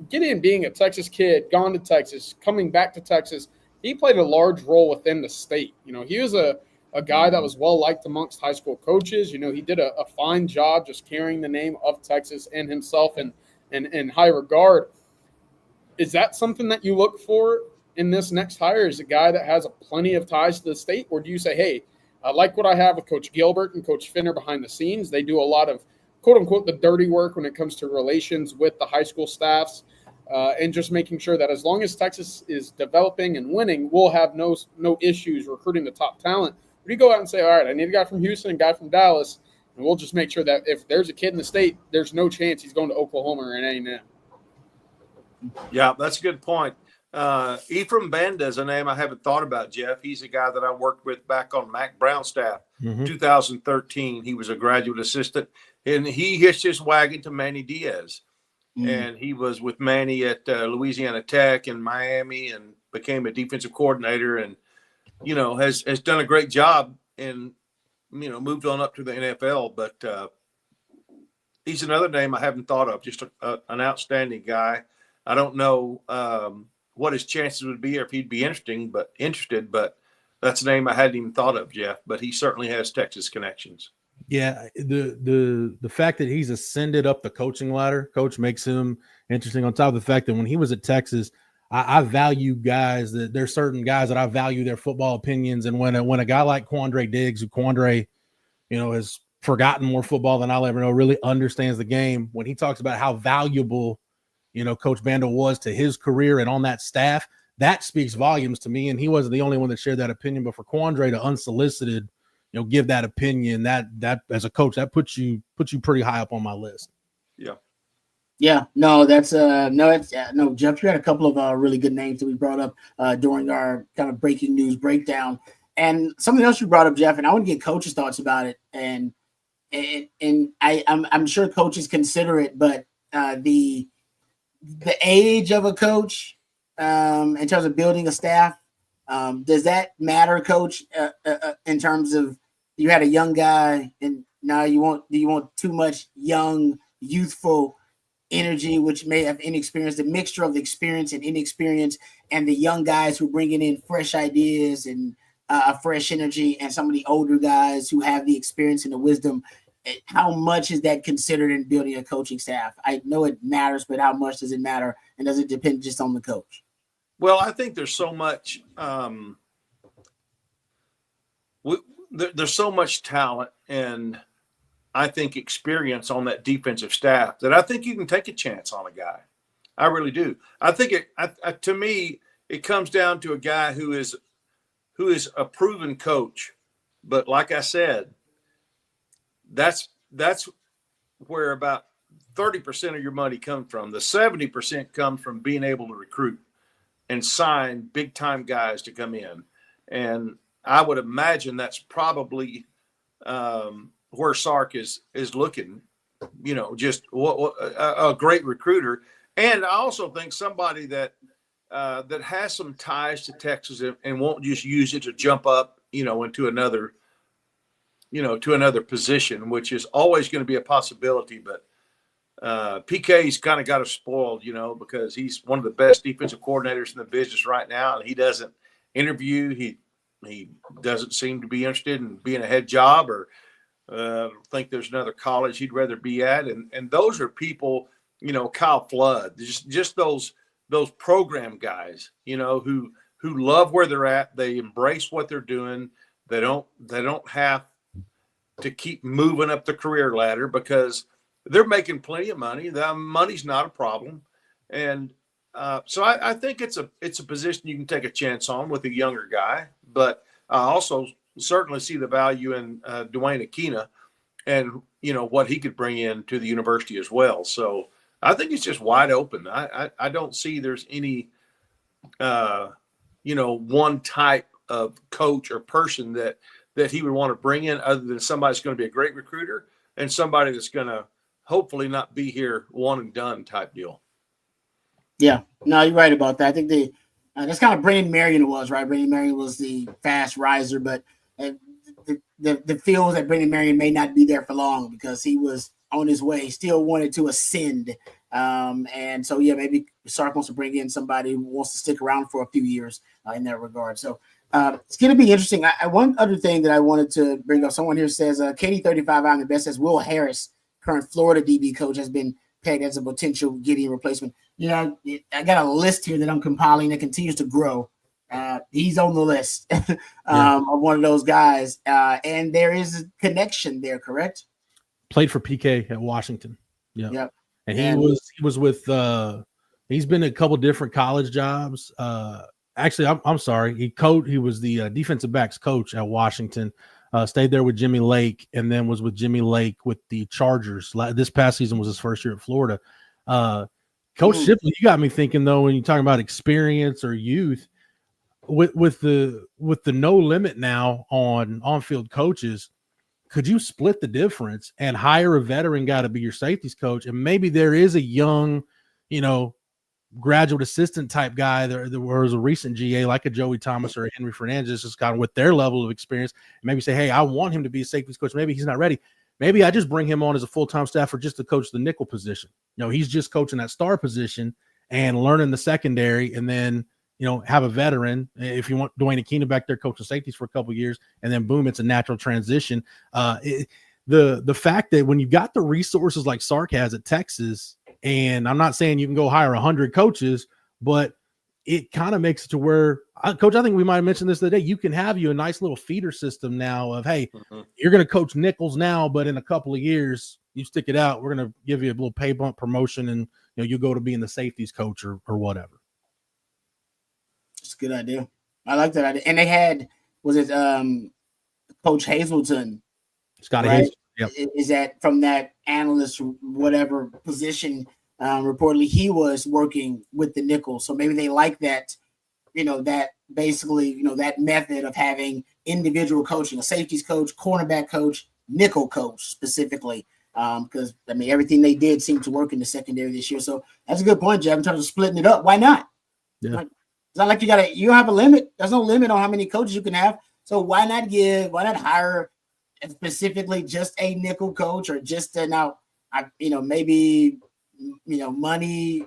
Gideon being a Texas kid, gone to Texas, coming back to Texas, he played a large role within the state. He was a guy that was well-liked amongst high school coaches. He did a fine job just carrying the name of Texas and himself in high regard. Is that something that you look for in this next hire? Is a guy that has plenty of ties to the state? Or do you say, hey, I like what I have with Coach Gilbert and Coach Finner behind the scenes. They do a lot of, quote-unquote, the dirty work when it comes to relations with the high school staffs and just making sure that as long as Texas is developing and winning, we'll have no issues recruiting the top talent. Or do you go out and say, all right, I need a guy from Houston and a guy from Dallas, and we'll just make sure that if there's a kid in the state, there's no chance he's going to Oklahoma or an A&M. Yeah, that's a good point. Ephraim Banda is a name I haven't thought about, Jeff. He's a guy that I worked with back on Mac Brown's staff. 2013, he was a graduate assistant, and he hitched his wagon to Manny Diaz. And he was with Manny at Louisiana Tech and Miami and became a defensive coordinator and, has done a great job and moved on up to the NFL. But he's another name I haven't thought of. Just an outstanding guy. I don't know what his chances would be, or if he'd be interested. But that's a name I hadn't even thought of, Jeff. But he certainly has Texas connections. Yeah, the fact that he's ascended up the coaching ladder, coach, makes him interesting. On top of the fact that when he was at Texas, I value guys that there's certain guys that I value their football opinions. And when a guy like Quandre Diggs, who Quandre, has forgotten more football than I'll ever know, really understands the game. When he talks about how valuable, Coach Bandel was to his career and on that staff, that speaks volumes to me. And he wasn't the only one that shared that opinion. But for Quandre to unsolicited, give that opinion, that as a coach, that puts you pretty high up on my list. Yeah. Yeah, no, that's no, Jeff, you had a couple of really good names that we brought up during our kind of breaking news breakdown, and something else you brought up, Jeff, and I want to get coaches' thoughts about it, and I'm sure coaches consider it, but the age of a coach in terms of building a staff, does that matter, Coach? In terms of you had a young guy, and now do you want too much young, youthful energy, which may have inexperience, the mixture of the experience and inexperience, and the young guys who bringing in fresh ideas and fresh energy, and some of the older guys who have the experience and the wisdom. How much is that considered in building a coaching staff? I know it matters, but how much does it matter? And does it depend just on the coach? Well, I think there's so much there's so much talent and I think experience on that defensive staff that I think you can take a chance on a guy. I really do. I think to me, it comes down to a guy who is a proven coach. But like I said, that's where about 30% of your money comes from. The 70% comes from being able to recruit and sign big time guys to come in. And I would imagine that's probably where Sark is looking, just a great recruiter. And I also think somebody that has some ties to Texas and won't just use it to jump up, into another, to another position, which is always going to be a possibility. But PK's kind of got us spoiled, because he's one of the best defensive coordinators in the business right now. And he doesn't interview. He doesn't seem to be interested in being a head job, or I think there's another college he'd rather be at. And those are people, Kyle Flood, just those program guys, who love where they're at. They embrace what they're doing. They don't have to keep moving up the career ladder because they're making plenty of money. The money's not a problem. And so I think it's a position you can take a chance on with a younger guy. But I also certainly see the value in Dwayne Akina and, what he could bring in to the university as well. So I think it's just wide open. I don't see there's any, one type of coach or person that he would want to bring in other than somebody that's going to be a great recruiter and somebody that's going to hopefully not be here one and done type deal. Yeah, no, you're right about that. I think that's kind of Brandon Marion was, right? Brandon Marion was the fast riser, but the feel was that Brandon Marion may not be there for long because he was on his way, still wanted to ascend. And so, yeah, maybe Sark wants to bring in somebody who wants to stick around for a few years in that regard. So it's going to be interesting. One other thing that I wanted to bring up, someone here says, KD35, I'm the best, says Will Harris, current Florida DB coach, has been pegged as a potential Gideon replacement. I got a list here that I'm compiling that continues to grow. He's on the list of one of those guys. And there is a connection there, correct? Played for PK at Washington. Yeah. Yep. And he was with he's been at a couple different college jobs. Actually, I'm sorry. He was the defensive backs coach at Washington. Stayed there with Jimmy Lake, and then was with Jimmy Lake with the Chargers. This past season was his first year at Florida. Coach Shipley, you got me thinking though, when you're talking about experience or youth, with the no limit now on field coaches, could you split the difference and hire a veteran guy to be your safeties coach? And maybe there is a young, graduate assistant type guy. There was a recent GA like a Joey Thomas or a Henry Fernandez, just kind of with their level of experience. Maybe say, hey, I want him to be a safeties coach. Maybe he's not ready. Maybe I just bring him on as a full-time staffer just to coach the nickel position. He's just coaching that star position and learning the secondary, and then have a veteran. If you want Dwayne Aquino back there coaching safeties for a couple of years, and then boom, it's a natural transition. The fact that when you got the resources like Sark has at Texas, and I'm not saying you can go hire 100 coaches, but it kind of makes it to where, Coach, I think we might have mentioned this the other day, you can have a nice little feeder system now of, hey, you're going to coach nickels now, but in a couple of years, you stick it out, we're going to give you a little pay bump promotion, and you go to being the safeties coach or whatever. It's a good idea. I like that idea. And they had, was it Coach Hazelton? Scotty right? Hazelton. Yep. Is that from that analyst, whatever position? Reportedly, he was working with the nickel, so maybe they like that. That basically, that method of having individual coaching, a safeties coach, cornerback coach, nickel coach specifically. Because everything they did seemed to work in the secondary this year. So that's a good point, Jeff. In terms of splitting it up, why not? Yeah. It's not like you don't have a limit. There's no limit on how many coaches you can have. So why not hire specifically just a nickel coach, or just maybe money,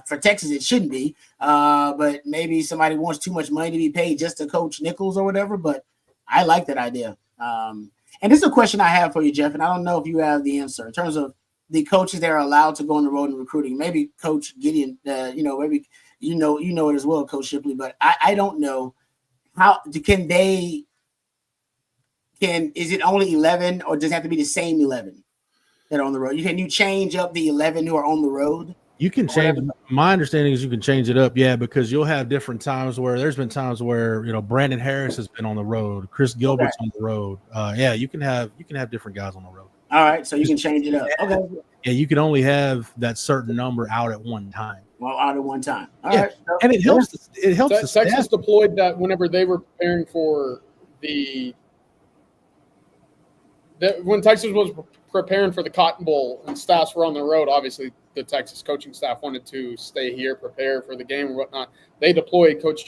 for Texas it shouldn't be, but maybe somebody wants too much money to be paid just to coach nickels or whatever. But I like that idea. And this is a question I have for you, Jeff, and I don't know if you have the answer in terms of the coaches that are allowed to go on the road in recruiting. Maybe Coach Gideon, maybe you know it as well, Coach Shipley. But I don't know is it only 11, or does it have to be the same 11 that are on the road? Can you change up the 11 who are on the road? You can change. My understanding is you can change it up, because you'll have different times where there's been times where Brandon Harris has been on the road, Chris Gilbert's on the road. You can have different guys on the road. All right, so you can change it up. Okay. Yeah, you can only have that certain number out at one time. Well, out at one time. All right. And it helps. It helps. Texas deployed that whenever they were preparing for when Texas was preparing for the Cotton Bowl and staffs were on the road. Obviously, the Texas coaching staff wanted to stay here, prepare for the game and whatnot. They deployed Coach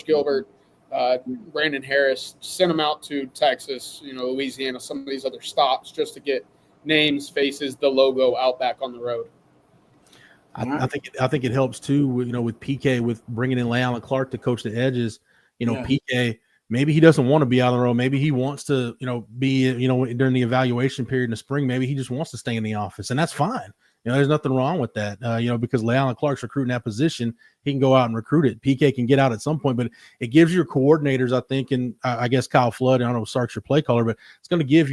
Gilbert, Brandon Harris, sent them out to Texas, Louisiana, some of these other stops, just to get names, faces, the logo out back on the road. I think it helps too. With PK, with bringing in Leon Clark to coach the edges. PK. Maybe he doesn't want to be out on the road. Maybe he wants to, be, during the evaluation period in the spring. Maybe he just wants to stay in the office, and that's fine. There's nothing wrong with that. Because Leon Clark's recruiting that position, he can go out and recruit it. PK can get out at some point, but it gives your coordinators, I think, and I guess Kyle Flood, I don't know if Sark's your play caller, but it's going to give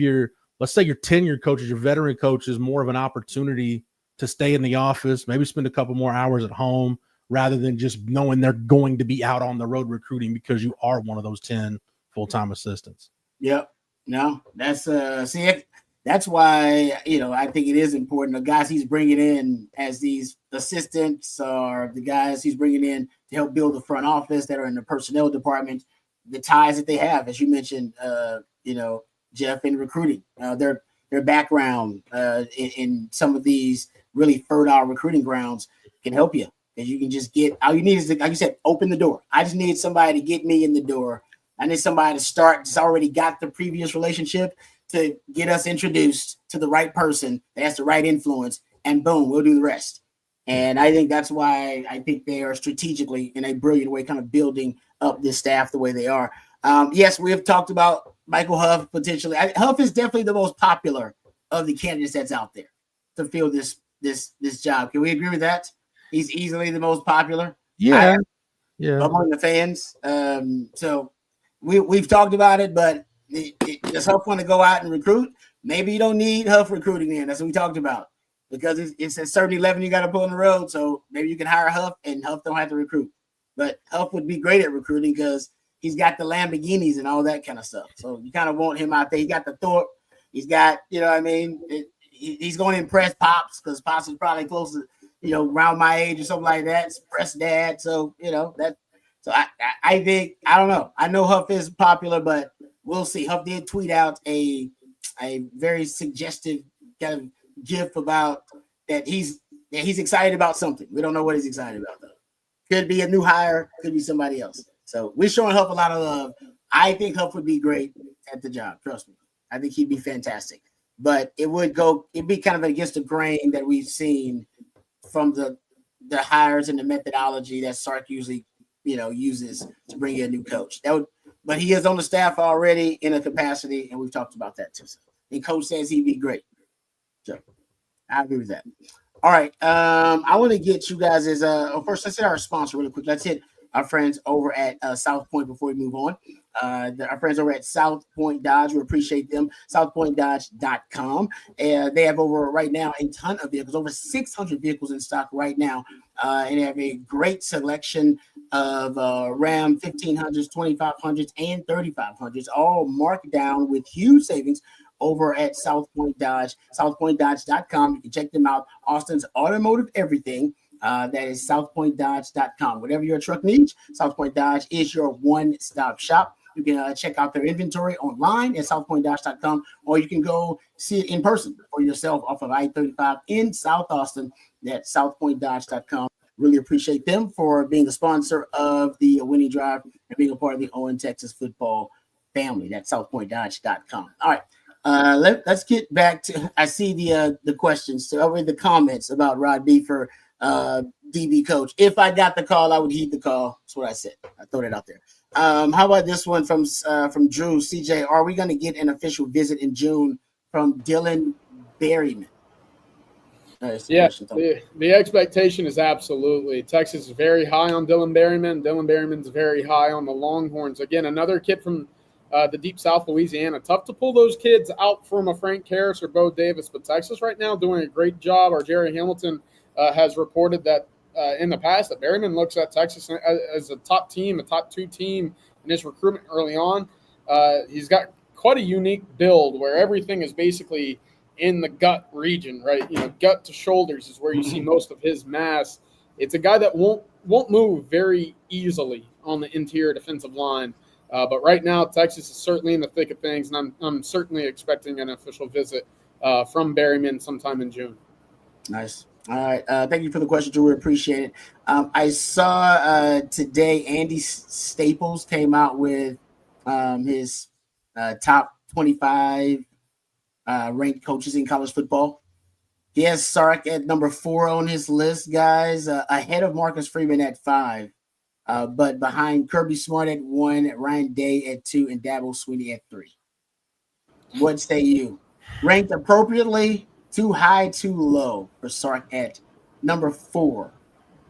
let's say your tenured coaches, your veteran coaches, more of an opportunity to stay in the office, maybe spend a couple more hours at home, rather than just knowing they're going to be out on the road recruiting because you are one of those 10 full-time assistants. Yep. No, that's that's why, I think it is important. The guys he's bringing in as these assistants, or the guys he's bringing in to help build the front office that are in the personnel department, the ties that they have, as you mentioned, Jeff, in recruiting, their background in some of these really fertile recruiting grounds can help you. Because you can just all you need is, like you said, open the door. I just need somebody to get me in the door. I need somebody to start that's already got the previous relationship to get us introduced to the right person that has the right influence, and boom, we'll do the rest. And I think that's why I think they are strategically, in a brilliant way, kind of building up this staff the way they are. Yes, we have talked about Michael Huff potentially. Huff is definitely the most popular of the candidates that's out there to fill this job. Can we agree with that? He's easily the most popular. Yeah. Among the fans. So we've talked about it, but does Huff want to go out and recruit? Maybe you don't need Huff recruiting in. That's what we talked about. Because it's a certain 11 you got to put on the road. So maybe you can hire Huff, and Huff don't have to recruit. But Huff would be great at recruiting because he's got the Lamborghinis and all that kind of stuff. So you kind of want him out there. He got the Thorpe. He's got, he's going to impress Pops, because Pops is probably close to, around my age or something like that. Press dad. So, that. So I think, I don't know. I know Huff is popular, but we'll see. Huff did tweet out a very suggestive kind of gif about that he's Yeah, he's excited about something. We don't know what he's excited about though. Could be a new hire, could be somebody else. So we're showing Huff a lot of love. I think Huff would be great at the job. Trust me. I think he'd be fantastic. But it'd be kind of against the grain that we've seen from the hires and the methodology that Sark usually, uses to bring in a new coach. But he is on the staff already in a capacity, and we've talked about that too. And coach says he'd be great. So I agree with that. All right. I want to get you guys first, let's hit our sponsor really quick. Let's hit our friends over at South Point before we move on. Our friends over at South Point Dodge, we appreciate them. SouthPointDodge.com. They have right now a ton of vehicles, over 600 vehicles in stock right now. And they have a great selection of Ram 1500s, 2500s, and 3500s, all marked down with huge savings over at South Point Dodge, SouthPointDodge.com. You can check them out. Austin's automotive everything. That is SouthPointDodge.com. Whatever your truck needs, South Point Dodge is your one-stop shop. You can check out their inventory online at SouthPointDodge.com, or you can go see it in person for yourself off of I-35 in South Austin at SouthPointDodge.com. Really appreciate them for being a sponsor of the Winning Drive and being a part of the Owen Texas football family. That's SouthPointDodge.com. All right. Let's get back to. I see the questions, the comments about Rod Beefer, DB coach. If I got the call, I would heed the call. That's what I said. I throw it out there. How about this one from Drew? CJ, are we going to get an official visit in June from Dylan Berryman? Yeah, the expectation is absolutely. Texas is very high on Dylan Berryman. Dylan Berryman's very high on the Longhorns. Again, another kid from the deep South Louisiana. Tough to pull those kids out from a Frank Harris or Bo Davis, but Texas right now doing a great job. Our Jerry Hamilton has reported that in the past that Berryman looks at Texas as a top team, a top 2 team in his recruitment early on. He's got quite a unique build where everything is basically in the gut region, right? Gut to shoulders is where you see most of his mass. It's a guy that won't move very easily on the interior defensive line. But right now, Texas is certainly in the thick of things, and I'm certainly expecting an official visit from Berryman sometime in June. Nice. All right. Thank you for the question, Drew. We appreciate it. I saw today Andy Staples came out with his top 25 ranked coaches in college football. He has Sark at number 4 on his list, guys, ahead of Marcus Freeman at 5. But behind Kirby Smart at 1, Ryan Day at 2, and Dabo Swinney at 3. What say you? Ranked appropriately, too high, too low for Sark at number 4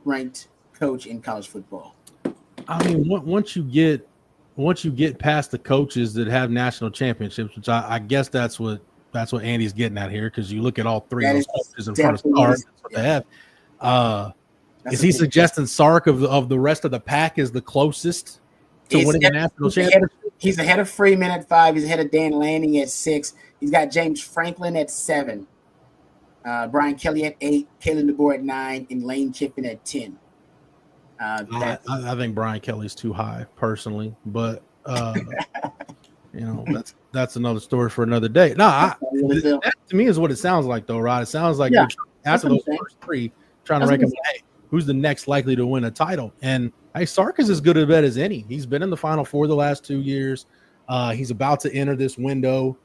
ranked coach in college football? I mean, once you get past the coaches that have national championships, which I guess that's what Andy's getting at here, because you look at all 3 of those coaches in front of Sark, that's what they have. Is he suggesting Sark of the rest of the pack is the closest to winning a national championship? He's ahead of Freeman at 5. He's ahead of Dan Lanning at 6. He's got James Franklin at 7. Brian Kelly at 8. Kalen DeBoer at 9. And Lane Kiffin at 10. I think Brian Kelly's too high personally, but that's another story for another day. No, that to me is what it sounds like, though, Rod. It sounds like you're after those first 3 trying to rank them. Hey, who's the next likely to win a title? And Sark is as good a bet as any. He's been in the Final Four the last 2 years. He's about to enter this window,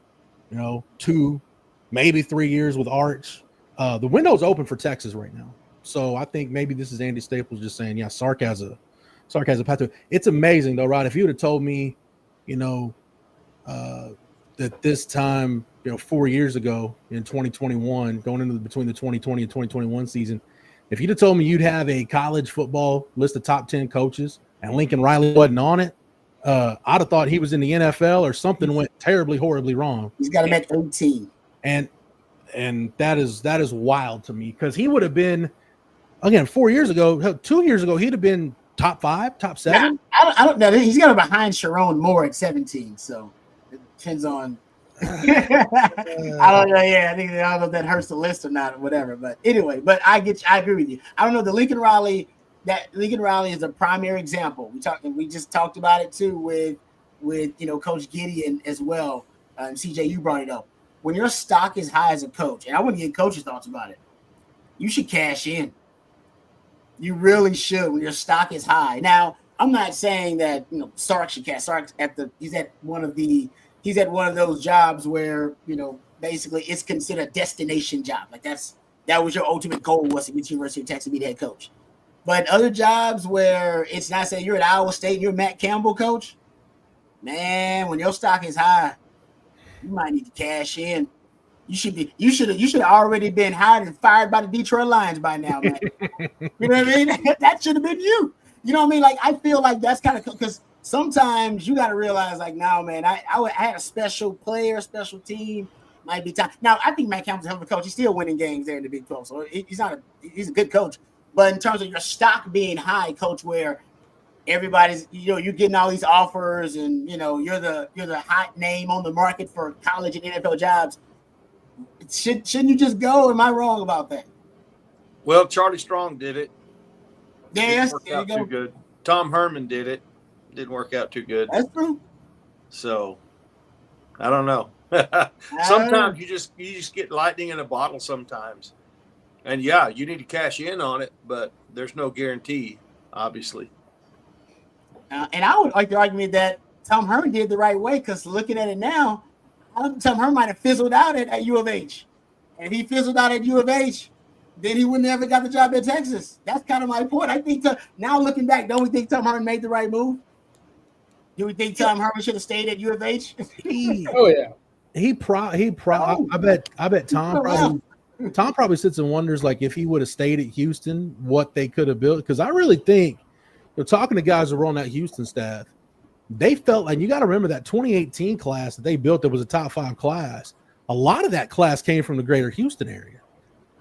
2, maybe 3 years with Arch. The window's open for Texas right now. So I think maybe this is Andy Staples just saying, yeah, Sark has a path to it. It's amazing, though, Rod. If you would have told me, that this time, 4 years ago in 2021, going into between the 2020 and 2021 season, if you'd have told me you'd have a college football list of top 10 coaches and Lincoln Riley wasn't on it, I'd have thought he was in the NFL or something went terribly, horribly wrong. He's got him at 18. And that is wild to me, because he would have been, again, 4 years ago, 2 years ago, he'd have been top 5, top 7. I don't know. He's got him behind Sharon Moore at 17. So it depends on. I don't know. Yeah, I don't know if that hurts the list or not, or whatever. But anyway, I agree with you. I don't know. The Lincoln Riley is a primary example. We just talked about it too with Coach Gideon as well. CJ, you brought it up. When your stock is high as a coach, and I want to get coaches' thoughts about it. you should cash in. You really should when your stock is high. Now, I'm not saying that Sark should cash. Sark's he's at one of those jobs where basically it's considered a destination job. Like that was your ultimate goal, was to get to University of Texas and be the head coach. But other jobs where it's not saying you're at Iowa State and you're Matt Campbell coach, man, when your stock is high, you might need to cash in. You should have already been hired and fired by the Detroit Lions by now, man. You know what I mean? That should have been you. You know what I mean? Like, I feel like that's kind of because sometimes you got to realize, like, now, man, I had a special player, special team. Might be time. Now, I think Matt Campbell's a hell of a coach. He's still winning games there in the Big 12, so he's a good coach. But in terms of your stock being high, coach, where everybody's, you're getting all these offers, and you're the hot name on the market for college and NFL jobs. Shouldn't you just go? Am I wrong about that? Well, Charlie Strong did it. Yes, didn't work out too good. Tom Herman did it. Didn't work out too good. That's true. So, I don't know. Sometimes you just get lightning in a bottle sometimes. And yeah, you need to cash in on it, but there's no guarantee, obviously. And I would like the argument that Tom Herman did the right way, because looking at it now, Tom Herman might have fizzled out at U of H. And if he fizzled out at U of H, then he wouldn't have ever got the job at Texas. That's kind of my point. I think now looking back, don't we think Tom Herman made the right move? Do we think Tom Herman should have stayed at U of H? Oh yeah. I bet Tom probably sits and wonders, like, if he would have stayed at Houston, what they could have built. Because I really think, talking to guys who were on that Houston staff, they felt like, you got to remember that 2018 class that they built that was a top 5 class. A lot of that class came from the greater Houston area.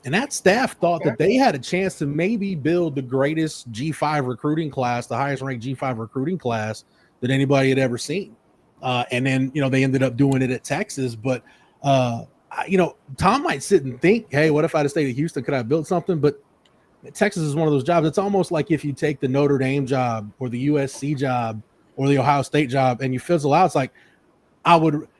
And that staff thought that they had a chance to maybe build the greatest G5 recruiting class, the highest ranked G5 recruiting class that anybody had ever seen. And then, they ended up doing it at Texas. But, Tom might sit and think, hey, what if I'd have stayed at Houston? Could I have built something? But Texas is one of those jobs. It's almost like if you take the Notre Dame job or the USC job or the Ohio State job and you fizzle out, it's like,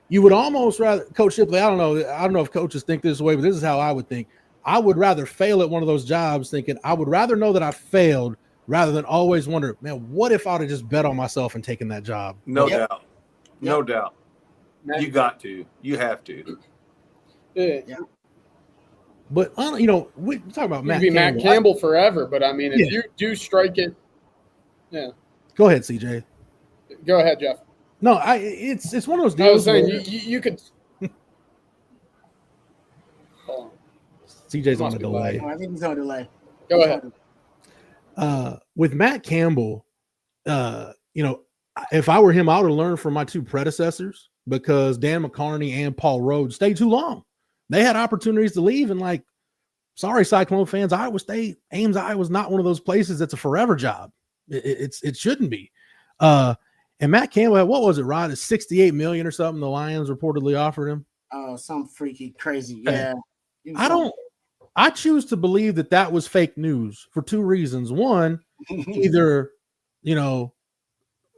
you would almost rather, Coach Shipley, I don't know if coaches think this way, but this is how I would think. I would rather fail at one of those jobs thinking I would rather know that I failed rather than always wonder, man, what if I'd have just bet on myself and taken that job? No doubt. No doubt. You got to. You have to. Yeah. But, we talk about Matt Campbell. Matt Campbell forever, but I mean, if you do strike it, yeah. Go ahead, CJ. Go ahead, Jeff. No, it's one of those deals. I was saying you could. CJ's on a delay. I think he's on a delay. Go ahead. With Matt Campbell, if I were him, I would have learned from my 2 predecessors, because Dan McCarney and Paul Rhodes stayed too long. They had opportunities to leave, and sorry, Cyclone fans, Iowa State, Ames, Iowa is not one of those places that's a forever job. It shouldn't be. And Matt Campbell had, what was it, Rod? It's $68 million or something the Lions reportedly offered him. Oh, some freaky crazy. Yeah. I choose to believe that was fake news for 2 reasons. One, either,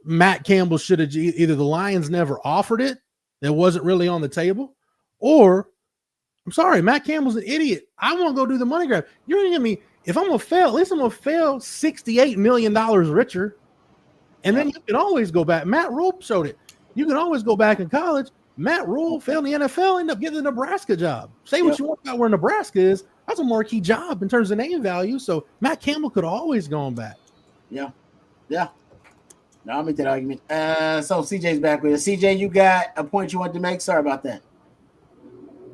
Matt Campbell should have, either the Lions never offered it, it wasn't really on the table, or, I'm sorry, Matt Campbell's an idiot. I want to go do the money grab. You're going to get me, if I'm going to fail, at least I'm going to fail $68 million richer. And then you can always go back. Matt Rule showed it. You can always go back in college. Matt Rule failed in the NFL, ended up getting the Nebraska job. Say what you want about where Nebraska is. That's a marquee job in terms of name value. So Matt Campbell could have always gone back. Yeah. No, I'll make that argument. So CJ's back with us. CJ, you got a point you wanted to make? Sorry about that.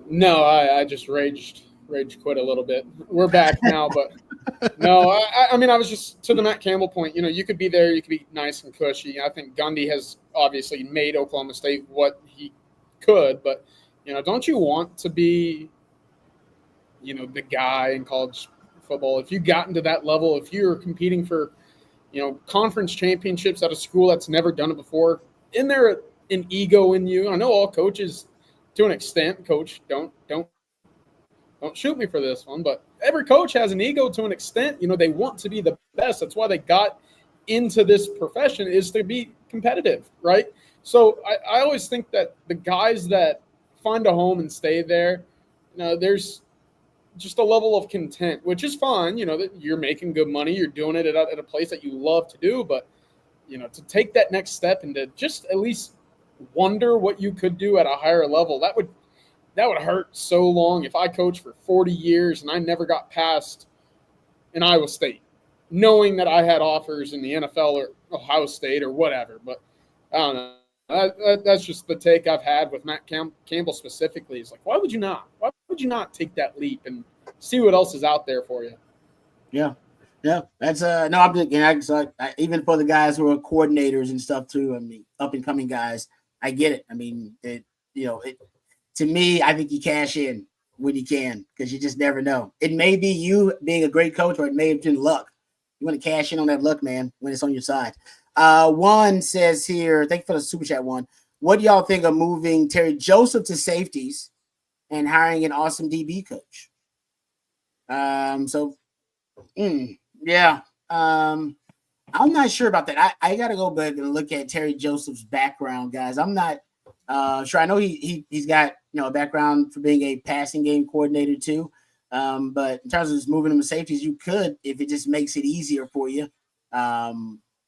No, I just rage quit a little bit. We're back now, but no, I mean, I was just to the Matt Campbell point. You could be there, you could be nice and cushy. I think Gundy has obviously made Oklahoma State what he could, but don't you want to be, the guy in college football? If you got into that level, if you're competing for, conference championships at a school that's never done it before, isn't there an ego in you? I know all coaches, to an extent, coach, don't shoot me for this one, but every coach has an ego to an extent. They want to be the best. That's why they got into this profession, is to be competitive, right? So I always think that the guys that find a home and stay there, there's just a level of content, which is fine. That you're making good money, you're doing it at a place that you love to do, but to take that next step and to just at least wonder what you could do at a higher level, that would hurt so long. If I coached for 40 years and I never got past in Iowa State, knowing that I had offers in the NFL or Ohio State or whatever. But I don't know. That's just the take I've had with Matt Campbell specifically. He's like, why would you not? Why would you not take that leap and see what else is out there for you? Yeah. That's no. I'm just even for the guys who are coordinators and stuff too. I mean, up and coming guys. I get it. I mean, to me, I think you cash in when you can, because you just never know. It may be you being a great coach, or it may have been luck. You want to cash in on that luck, man, when it's on your side. One says here, thank you for the super chat, one. What do y'all think of moving Terry Joseph to safeties and hiring an awesome DB coach? Yeah. I'm not sure about that. I got to go back and look at Terry Joseph's background, guys. I'm not sure. I know he's got a background for being a passing game coordinator too. But in terms of just moving him to safeties, you could, if it just makes it easier for you.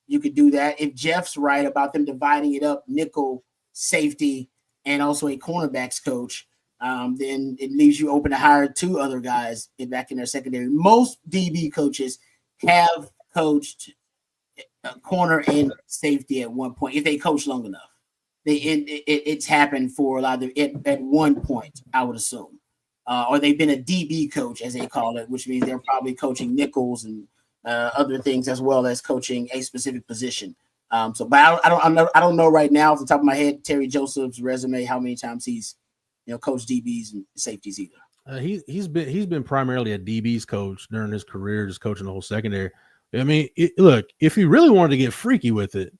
You could do that. If Jeff's right about them dividing it up, nickel, safety, and also a cornerbacks coach, then it leaves you open to hire 2 other guys back in their secondary. Most DB coaches have coached corner and safety at one point, if they coach long enough. It's happened for a lot of them at one point, I would assume. Or they've been a DB coach, as they call it, which means they're probably coaching nickels and other things as well as coaching a specific position. But I don't know right now off the top of my head Terry Joseph's resume how many times he's coached DBs and safeties either. He's been primarily a DBs coach during his career, just coaching the whole secondary. I mean, look, if you really wanted to get freaky with it,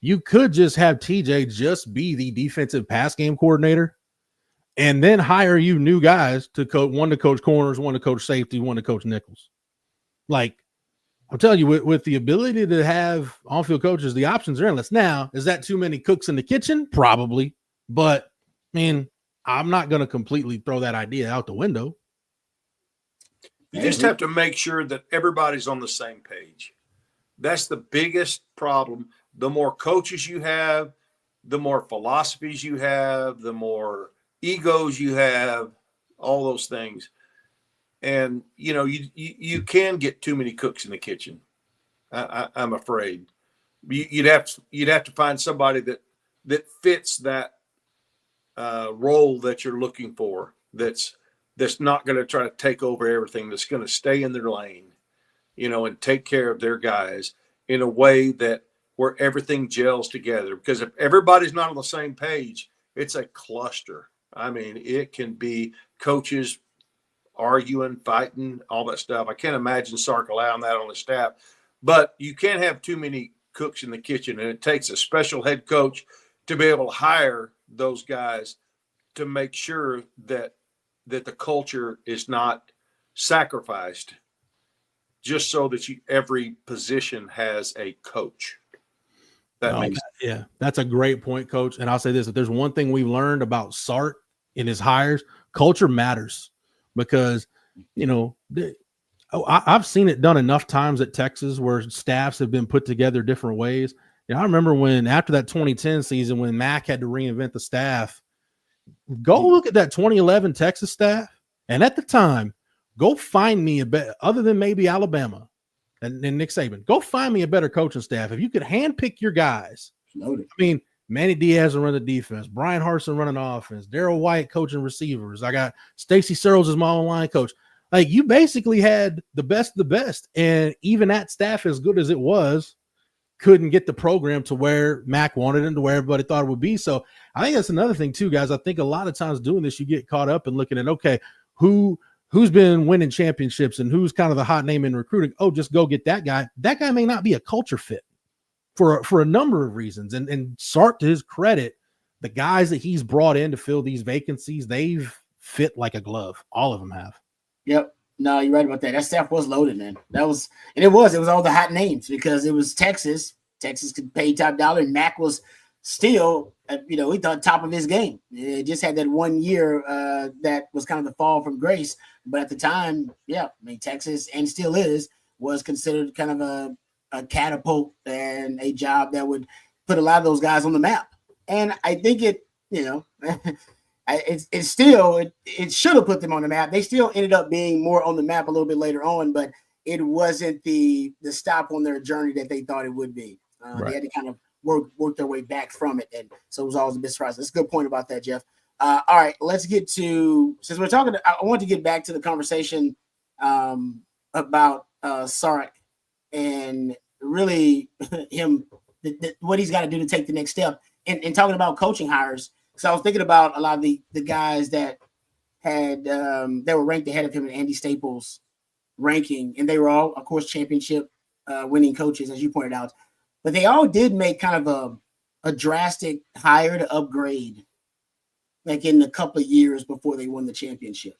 you could just have TJ just be the defensive pass game coordinator, and then hire you new guys to coach, one to coach corners, one to coach safety, one to coach nickels. Like, I'm telling you, with the ability to have on-field coaches, the options are endless. Now, is that too many cooks in the kitchen? Probably. But, I mean, I'm not going to completely throw that idea out the window. You just have to make sure that everybody's on the same page. That's the biggest problem. The more coaches you have, the more philosophies you have, the more egos you have, all those things. And, you can get too many cooks in the kitchen. I'm afraid you'd have to find somebody that fits that role that you're looking for. That's not going to try to take over everything. That's going to stay in their lane, and take care of their guys in a way that where everything gels together. Because if everybody's not on the same page, it's a cluster. I mean, it can be coaches arguing, fighting, all that stuff. I can't imagine Sark allowing that on the staff. But you can't have too many cooks in the kitchen, and it takes a special head coach to be able to hire those guys to make sure that the culture is not sacrificed just so that every position has a coach. Yeah, that's a great point, Coach. And I'll say this: if there's one thing we've learned about Sark in his hires, culture matters, because I've seen it done enough times at Texas where staffs have been put together different ways. I remember when after that 2010 season when Mac had to reinvent the staff. Go look at that 2011 Texas staff, and at the time, go find me a better, other than maybe Alabama and Nick Saban. Go find me a better coaching staff. If you could handpick your guys, I mean, Manny Diaz will run the defense, Brian Harsin running offense, Darryl White coaching receivers. I got Stacey Searles as my online coach. Like, you basically had the best of the best, and even that staff, as good as it was, couldn't get the program to where Mac wanted it, to where everybody thought it would be. So I think that's another thing too, guys. I think a lot of times doing this, you get caught up in looking at, okay, who's been winning championships and who's kind of the hot name in recruiting. Oh, just go get that guy. That guy may not be a culture fit for a number of reasons. And Sark, to his credit, the guys that he's brought in to fill these vacancies, they've fit like a glove. All of them have. Yep. No, you're right about that. That staff was loaded, man. It was all the hot names because it was Texas. Texas could pay top dollar, and Mac was still, he thought top of his game. It just had that 1 year that was kind of the fall from grace. But at the time, Texas, and still was considered kind of a catapult and a job that would put a lot of those guys on the map. And I think it should have put them on the map. They still ended up being more on the map a little bit later on, but it wasn't the stop on their journey that they thought it would be. Right. They had to kind of work their way back from it, and so it was always a bit surprising. That's a good point about that, Jeff. All right, let's get to, since we're talking, I want to get back to the conversation about Sark and really him, what he's got to do to take the next step, and talking about coaching hires. So I was thinking about a lot of the guys that had that were ranked ahead of him in Andy Staples' ranking, and they were all, of course, championship winning coaches, as you pointed out. But they all did make kind of a drastic hire to upgrade, like in a couple of years before they won the championship.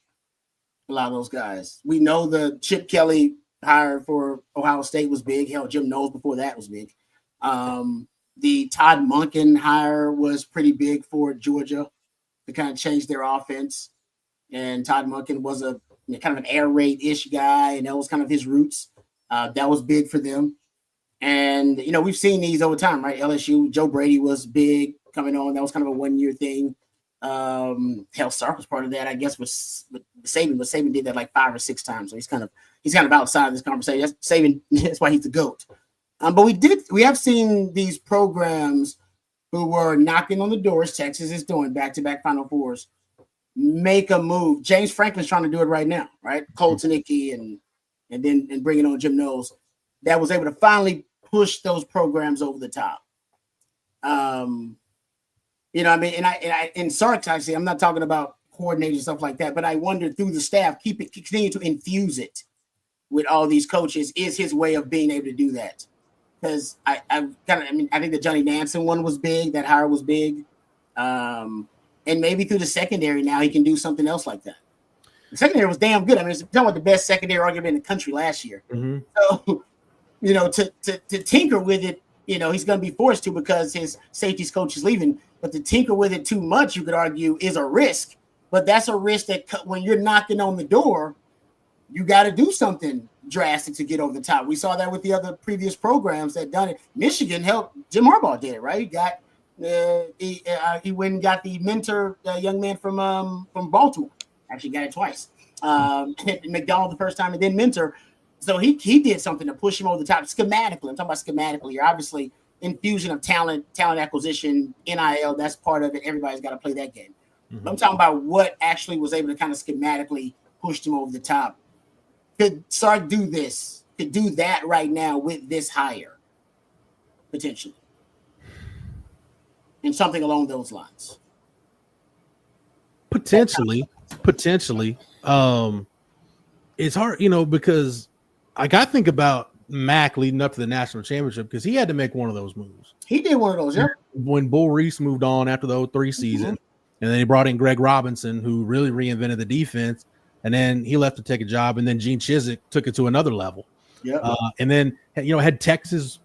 A lot of those guys. We know the Chip Kelly hire for Ohio State was big. Hell, Jim Knowles before that was big. The Todd Monken hire was pretty big for Georgia to kind of change their offense. And Todd Monken was a kind of an air raid-ish guy, and that was kind of his roots. That was big for them. And, we've seen these over time, right? LSU, Joe Brady was big coming on. That was kind of a 1 year thing. Sark was part of that, I guess, with Saban, but Saban did that like 5 or 6 times. So he's kind of outside this conversation. That's why he's the GOAT. But we have seen these programs who were knocking on the doors. Texas is doing back-to-back Final Fours, make a move. James Franklin's trying to do it right now, right? Cole Tanicky and bringing on Jim Knowles, that was able to finally push those programs over the top. And in Sark's, actually, I'm not talking about coordinators and stuff like that, but I wonder through the staff, continue to infuse it with all these coaches is his way of being able to do that. Because I think the Johnny Nansen one was big, that hire was big. And maybe through the secondary now he can do something else like that. The secondary was damn good. I mean, it's talking about the best secondary argument in the country last year. Mm-hmm. So, to tinker with it, he's going to be forced to because his safeties coach is leaving. But to tinker with it too much, you could argue, is a risk. But that's a risk that when you're knocking on the door, you got to do something drastic to get over the top. We saw that with the other previous programs that done it. Michigan helped. Jim Harbaugh did it, right? He got he went and got the mentor young man from Baltimore. Actually got it twice. McDonald the first time and then mentor. So he did something to push him over the top schematically. I'm talking about schematically here. Obviously, infusion of talent acquisition, NIL, that's part of it. Everybody's got to play that game. Mm-hmm. I'm talking about what actually was able to kind of schematically push him over the top. Could Sark do this? Could do that right now with this hire, potentially, and something along those lines. Potentially. It's hard, because I think about Mac leading up to the national championship because he had to make one of those moves. He did one of those, yeah. When Bull Reese moved on after the 2003 season, and then he brought in Greg Robinson, who really reinvented the defense, and then he left to take a job, and then Gene Chizik took it to another level. Yeah. And then, had Texas,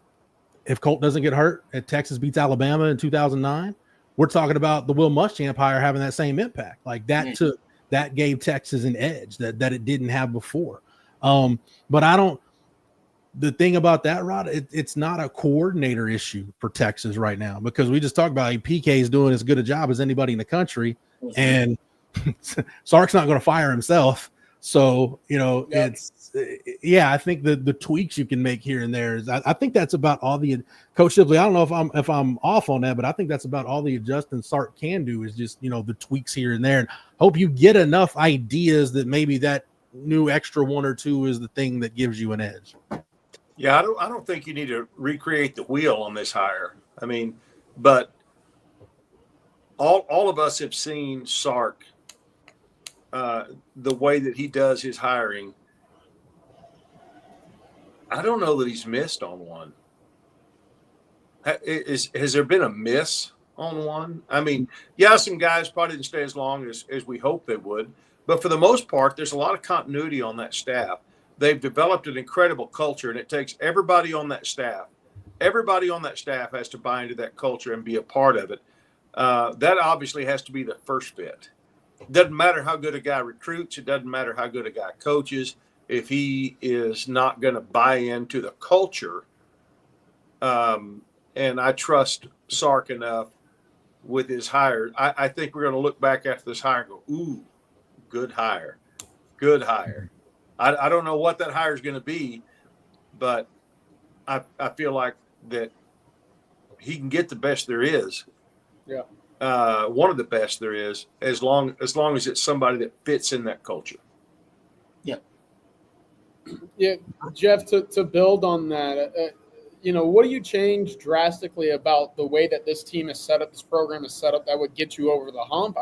if Colt doesn't get hurt, had Texas beats Alabama in 2009, we're talking about the Will Muschamp hire having that same impact. Like that gave Texas an edge that it didn't have before. But the thing about that, Rod, it's not a coordinator issue for Texas right now because we just talked about PK is doing as good a job as anybody in the country, and Sark's not going to fire himself. So, I think the tweaks you can make here and there is, I think that's about all the Coach Shipley. I don't know if I'm off on that, but I think that's about all the adjusting Sark can do is just, the tweaks here and there, and hope you get enough ideas that maybe that new extra one or two is the thing that gives you an edge. Yeah. I don't think you need to recreate the wheel on this hire. I mean, but all of us have seen Sark, the way that he does his hiring. I don't know that he's missed on one. Has there been a miss on one? I mean, some guys probably didn't stay as long as we hoped they would, but for the most part, there's a lot of continuity on that staff. They've developed an incredible culture, and it takes everybody on that staff everybody on that staff has to buy into that culture and be a part of it. That obviously has to be the first fit. It doesn't matter how good a guy recruits. It doesn't matter how good a guy coaches. If he is not going to buy into the culture, and I trust Sark enough with his hire, I think we're going to look back after this hire and go, ooh, good hire. Good hire. I don't know what that hire is going to be, but I feel like that he can get the best there is. Yeah. One of the best there is, as long as it's somebody that fits in that culture. Yeah. Yeah, Jeff, to build on that, what do you change drastically about the way that this team is set up, this program is set up, that would get you over the hump?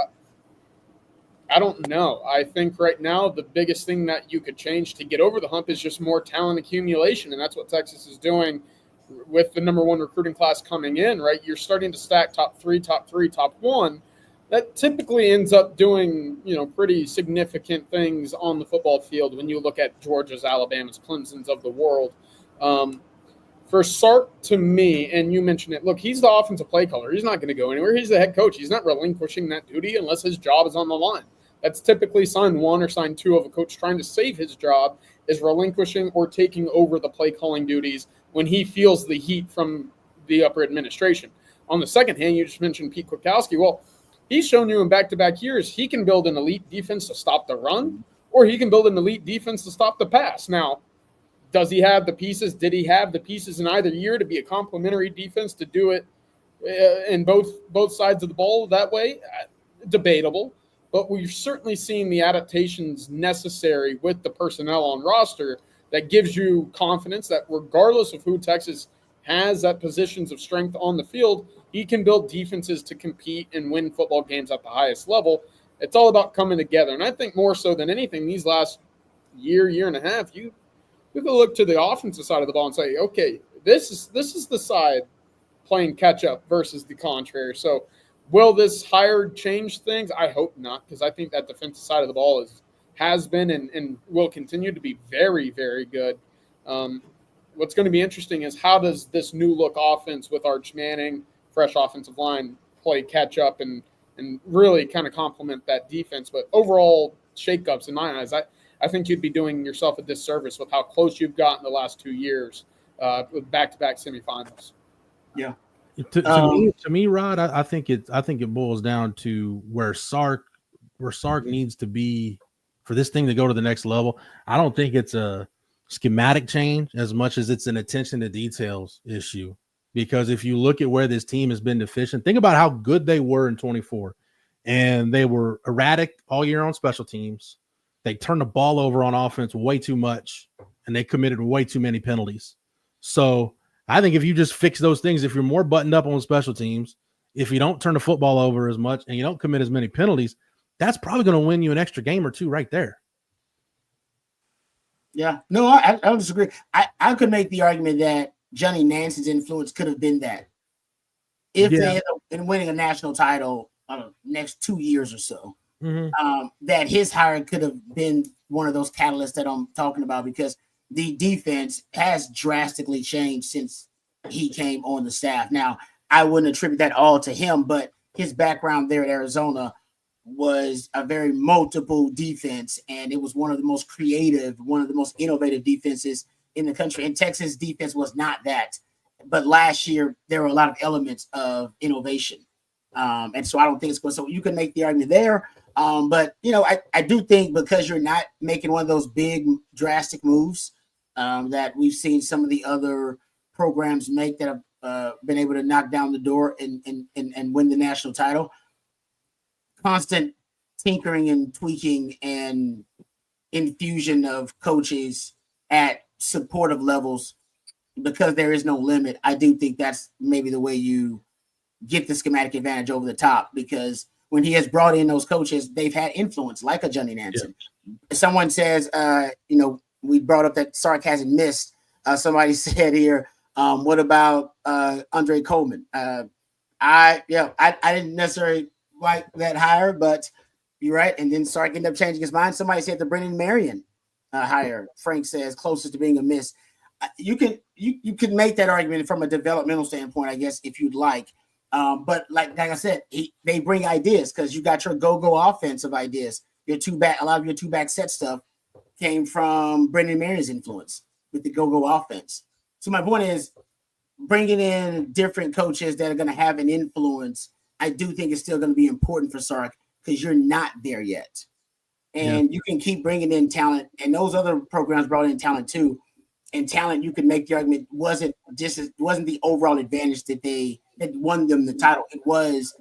I don't know. I think right now the biggest thing that you could change to get over the hump is just more talent accumulation, and that's what Texas is doing with the number one recruiting class coming in, right? You're starting to stack top three, top one. That typically ends up doing, pretty significant things on the football field when you look at Georgia's, Alabama's, Clemson's of the world. For Sark, to me, and you mentioned it, look, he's the offensive play caller. He's not going to go anywhere. He's the head coach. He's not relinquishing that duty unless his job is on the line. That's typically sign one or sign two of a coach trying to save his job, is relinquishing or taking over the play calling duties when he feels the heat from the upper administration. On the second hand, you just mentioned Pete Kwiatkowski. Well, he's shown you in back-to-back years he can build an elite defense to stop the run, or he can build an elite defense to stop the pass. Now, does he have the pieces? Did he have the pieces in either year to be a complementary defense to do it in both sides of the ball that way? Debatable. But we've certainly seen the adaptations necessary with the personnel on roster that gives you confidence that regardless of who Texas has at positions of strength on the field, he can build defenses to compete and win football games at the highest level. It's all about coming together. And I think more so than anything, these last year and a half, you can look to the offensive side of the ball and say, okay, this is the side playing catch up versus the contrary. So will this hire change things? I hope not, because I think that defensive side of the ball has been and will continue to be very, very good. What's going to be interesting is how does this new look offense with Arch Manning, fresh offensive line, play catch up and really kind of complement that defense. But overall shakeups, in my eyes, I think you'd be doing yourself a disservice with how close you've gotten the last 2 years with back-to-back semifinals. Yeah. To me, Rod, I think it boils down to where Sark needs to be for this thing to go to the next level. I don't think it's a schematic change as much as it's an attention to details issue. Because if you look at where this team has been deficient, think about how good they were in 24, and they were erratic all year on special teams. They turned the ball over on offense way too much, and they committed way too many penalties. So I think if you just fix those things, if you're more buttoned up on special teams, if you don't turn the football over as much and you don't commit as many penalties, that's probably going to win you an extra game or two right there. Yeah. No, I don't disagree. I could make the argument that Johnny Nansen's influence could have been that. If they ended up in winning a national title next 2 years or so, that his hire could have been one of those catalysts that I'm talking about, because the defense has drastically changed since he came on the staff. Now, I wouldn't attribute that all to him, but his background there at Arizona was a very multiple defense, and it was one of the most creative, one of the most innovative defenses in the country. And Texas defense was not that. But last year, there were a lot of elements of innovation. And so I don't think it's going. So you can make the argument there. But, I do think because you're not making one of those big drastic moves that we've seen some of the other programs make that have been able to knock down the door and win the national title, constant tinkering and tweaking and infusion of coaches at supportive levels, because there is no limit. I do think that's maybe the way you get the schematic advantage over the top, because when he has brought in those coaches, they've had influence, like a Johnny Nansen. Yeah. Someone says, we brought up that Sark hasn't missed. Somebody said here, what about Andre Coleman? I didn't necessarily like that hire, but you're right. And then Sark ended up changing his mind. Somebody said the Brendan Marion hire, Frank says, closest to being a miss. you can make that argument from a developmental standpoint, I guess, if you'd like. But like I said, they bring ideas because you got your go offensive ideas. A lot of your two back set stuff came from Brendan Marion's influence with the go offense. So my point is, bringing in different coaches that are going to have an influence, I do think it's still going to be important for Sark because you're not there yet. And you can keep bringing in talent, and those other programs brought in talent too. And talent, you can make the argument wasn't the overall advantage that won them the title. It was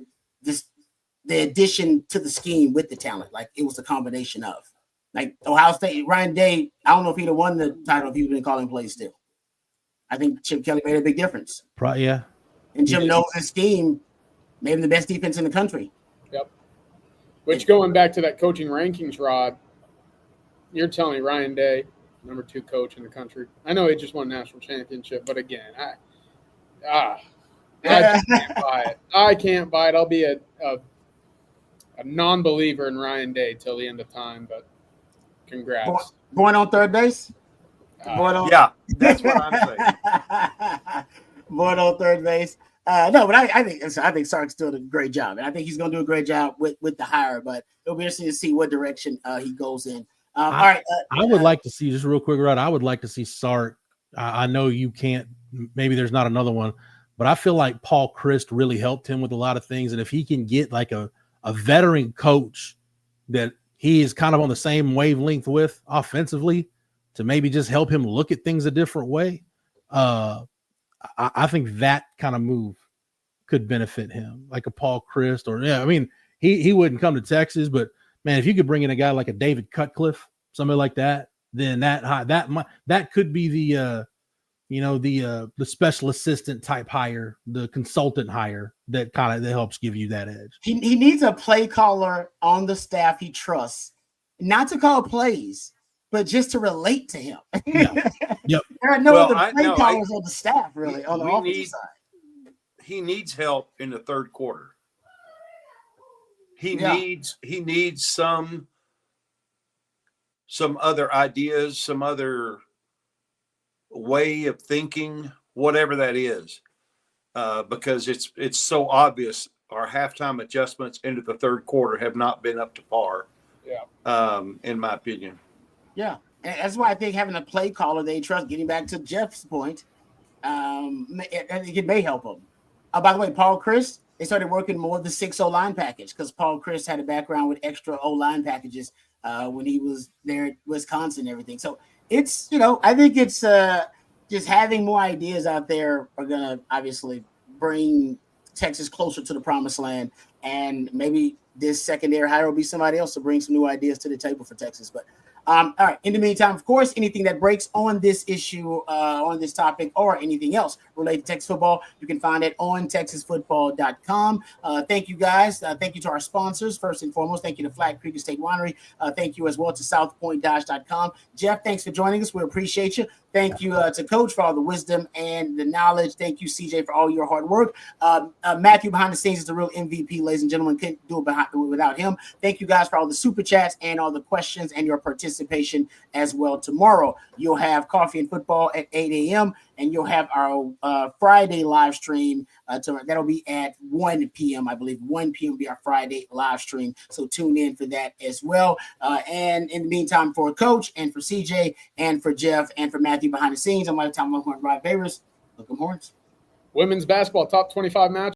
the addition to the scheme with the talent. Like it was a combination of, like Ohio State, Ryan Day. I don't know if he'd have won the title if he'd been calling plays still. I think Chip Kelly made a big difference. Yeah. And Jim knows his scheme made him the best defense in the country. Yep. Which, going back to that coaching rankings, Rod, you're telling me Ryan Day, number 2 coach in the country. I know he just won a national championship, but again, I just can't buy it. I can't buy it. I'll be a non-believer in Ryan Day till the end of time, but congrats. Born on third base? Yeah, that's what I'm saying. Born on third base. No, but I think Sark's doing a great job, and I think he's going to do a great job with the hire. But it'll be interesting to see what direction he goes in. All right. I would like to see, just real quick, Rod. I would like to see Sark. I know you can't. Maybe there's not another one, but I feel like Paul Christ really helped him with a lot of things, and if he can get like a veteran coach that he is kind of on the same wavelength with offensively, to maybe just help him look at things a different way. I think that kind of move could benefit him, like a Paul Christ he wouldn't come to Texas, but man, if you could bring in a guy like a David Cutcliffe, somebody like that, then that could be the special assistant type hire, the consultant hire that helps give you that edge. He needs a play caller on the staff he trusts, not to call plays, but just to relate to him. Yep. There are no other play callers on the staff, really, on the offensive side. He needs help in the third quarter. He needs some other ideas, some other way of thinking, whatever that is, because it's so obvious our halftime adjustments into the third quarter have not been up to par. Yeah. In my opinion. Yeah, and that's why I think having a play caller they trust, getting back to Jeff's point, I think it may help them. By the way, Paul Christ, they started working more of the 6 O-line package because Paul Christ had a background with extra O-line packages when he was there at Wisconsin and everything. So it's, I think it's just having more ideas out there are going to obviously bring Texas closer to the promised land. And maybe this secondary hire will be somebody else to bring some new ideas to the table for Texas. But all right. In the meantime, of course, anything that breaks on this issue, on this topic, or anything else related to Texas football, you can find it on TexasFootball.com. Thank you, guys. Thank you to our sponsors. First and foremost, thank you to Flat Creek Estate Winery. Thank you as well to SouthPointDodge.com. Jeff, thanks for joining us. We appreciate you. Thank you to Coach for all the wisdom and the knowledge. Thank you, CJ, for all your hard work. Matthew behind the scenes is the real MVP, ladies and gentlemen. Couldn't do it without him. Thank you guys for all the super chats and all the questions and your participation as well. Tomorrow, you'll have Coffee and Football at 8 a.m. and you'll have our Friday live stream. That'll be at 1 p.m., I believe. 1 p.m. will be our Friday live stream. So tune in for that as well. And in the meantime, for Coach and for CJ and for Jeff and for Matthew behind the scenes, I'm Lifetime Longhorn Rod Bayers. Look 'em Horns. Women's basketball top 25 match.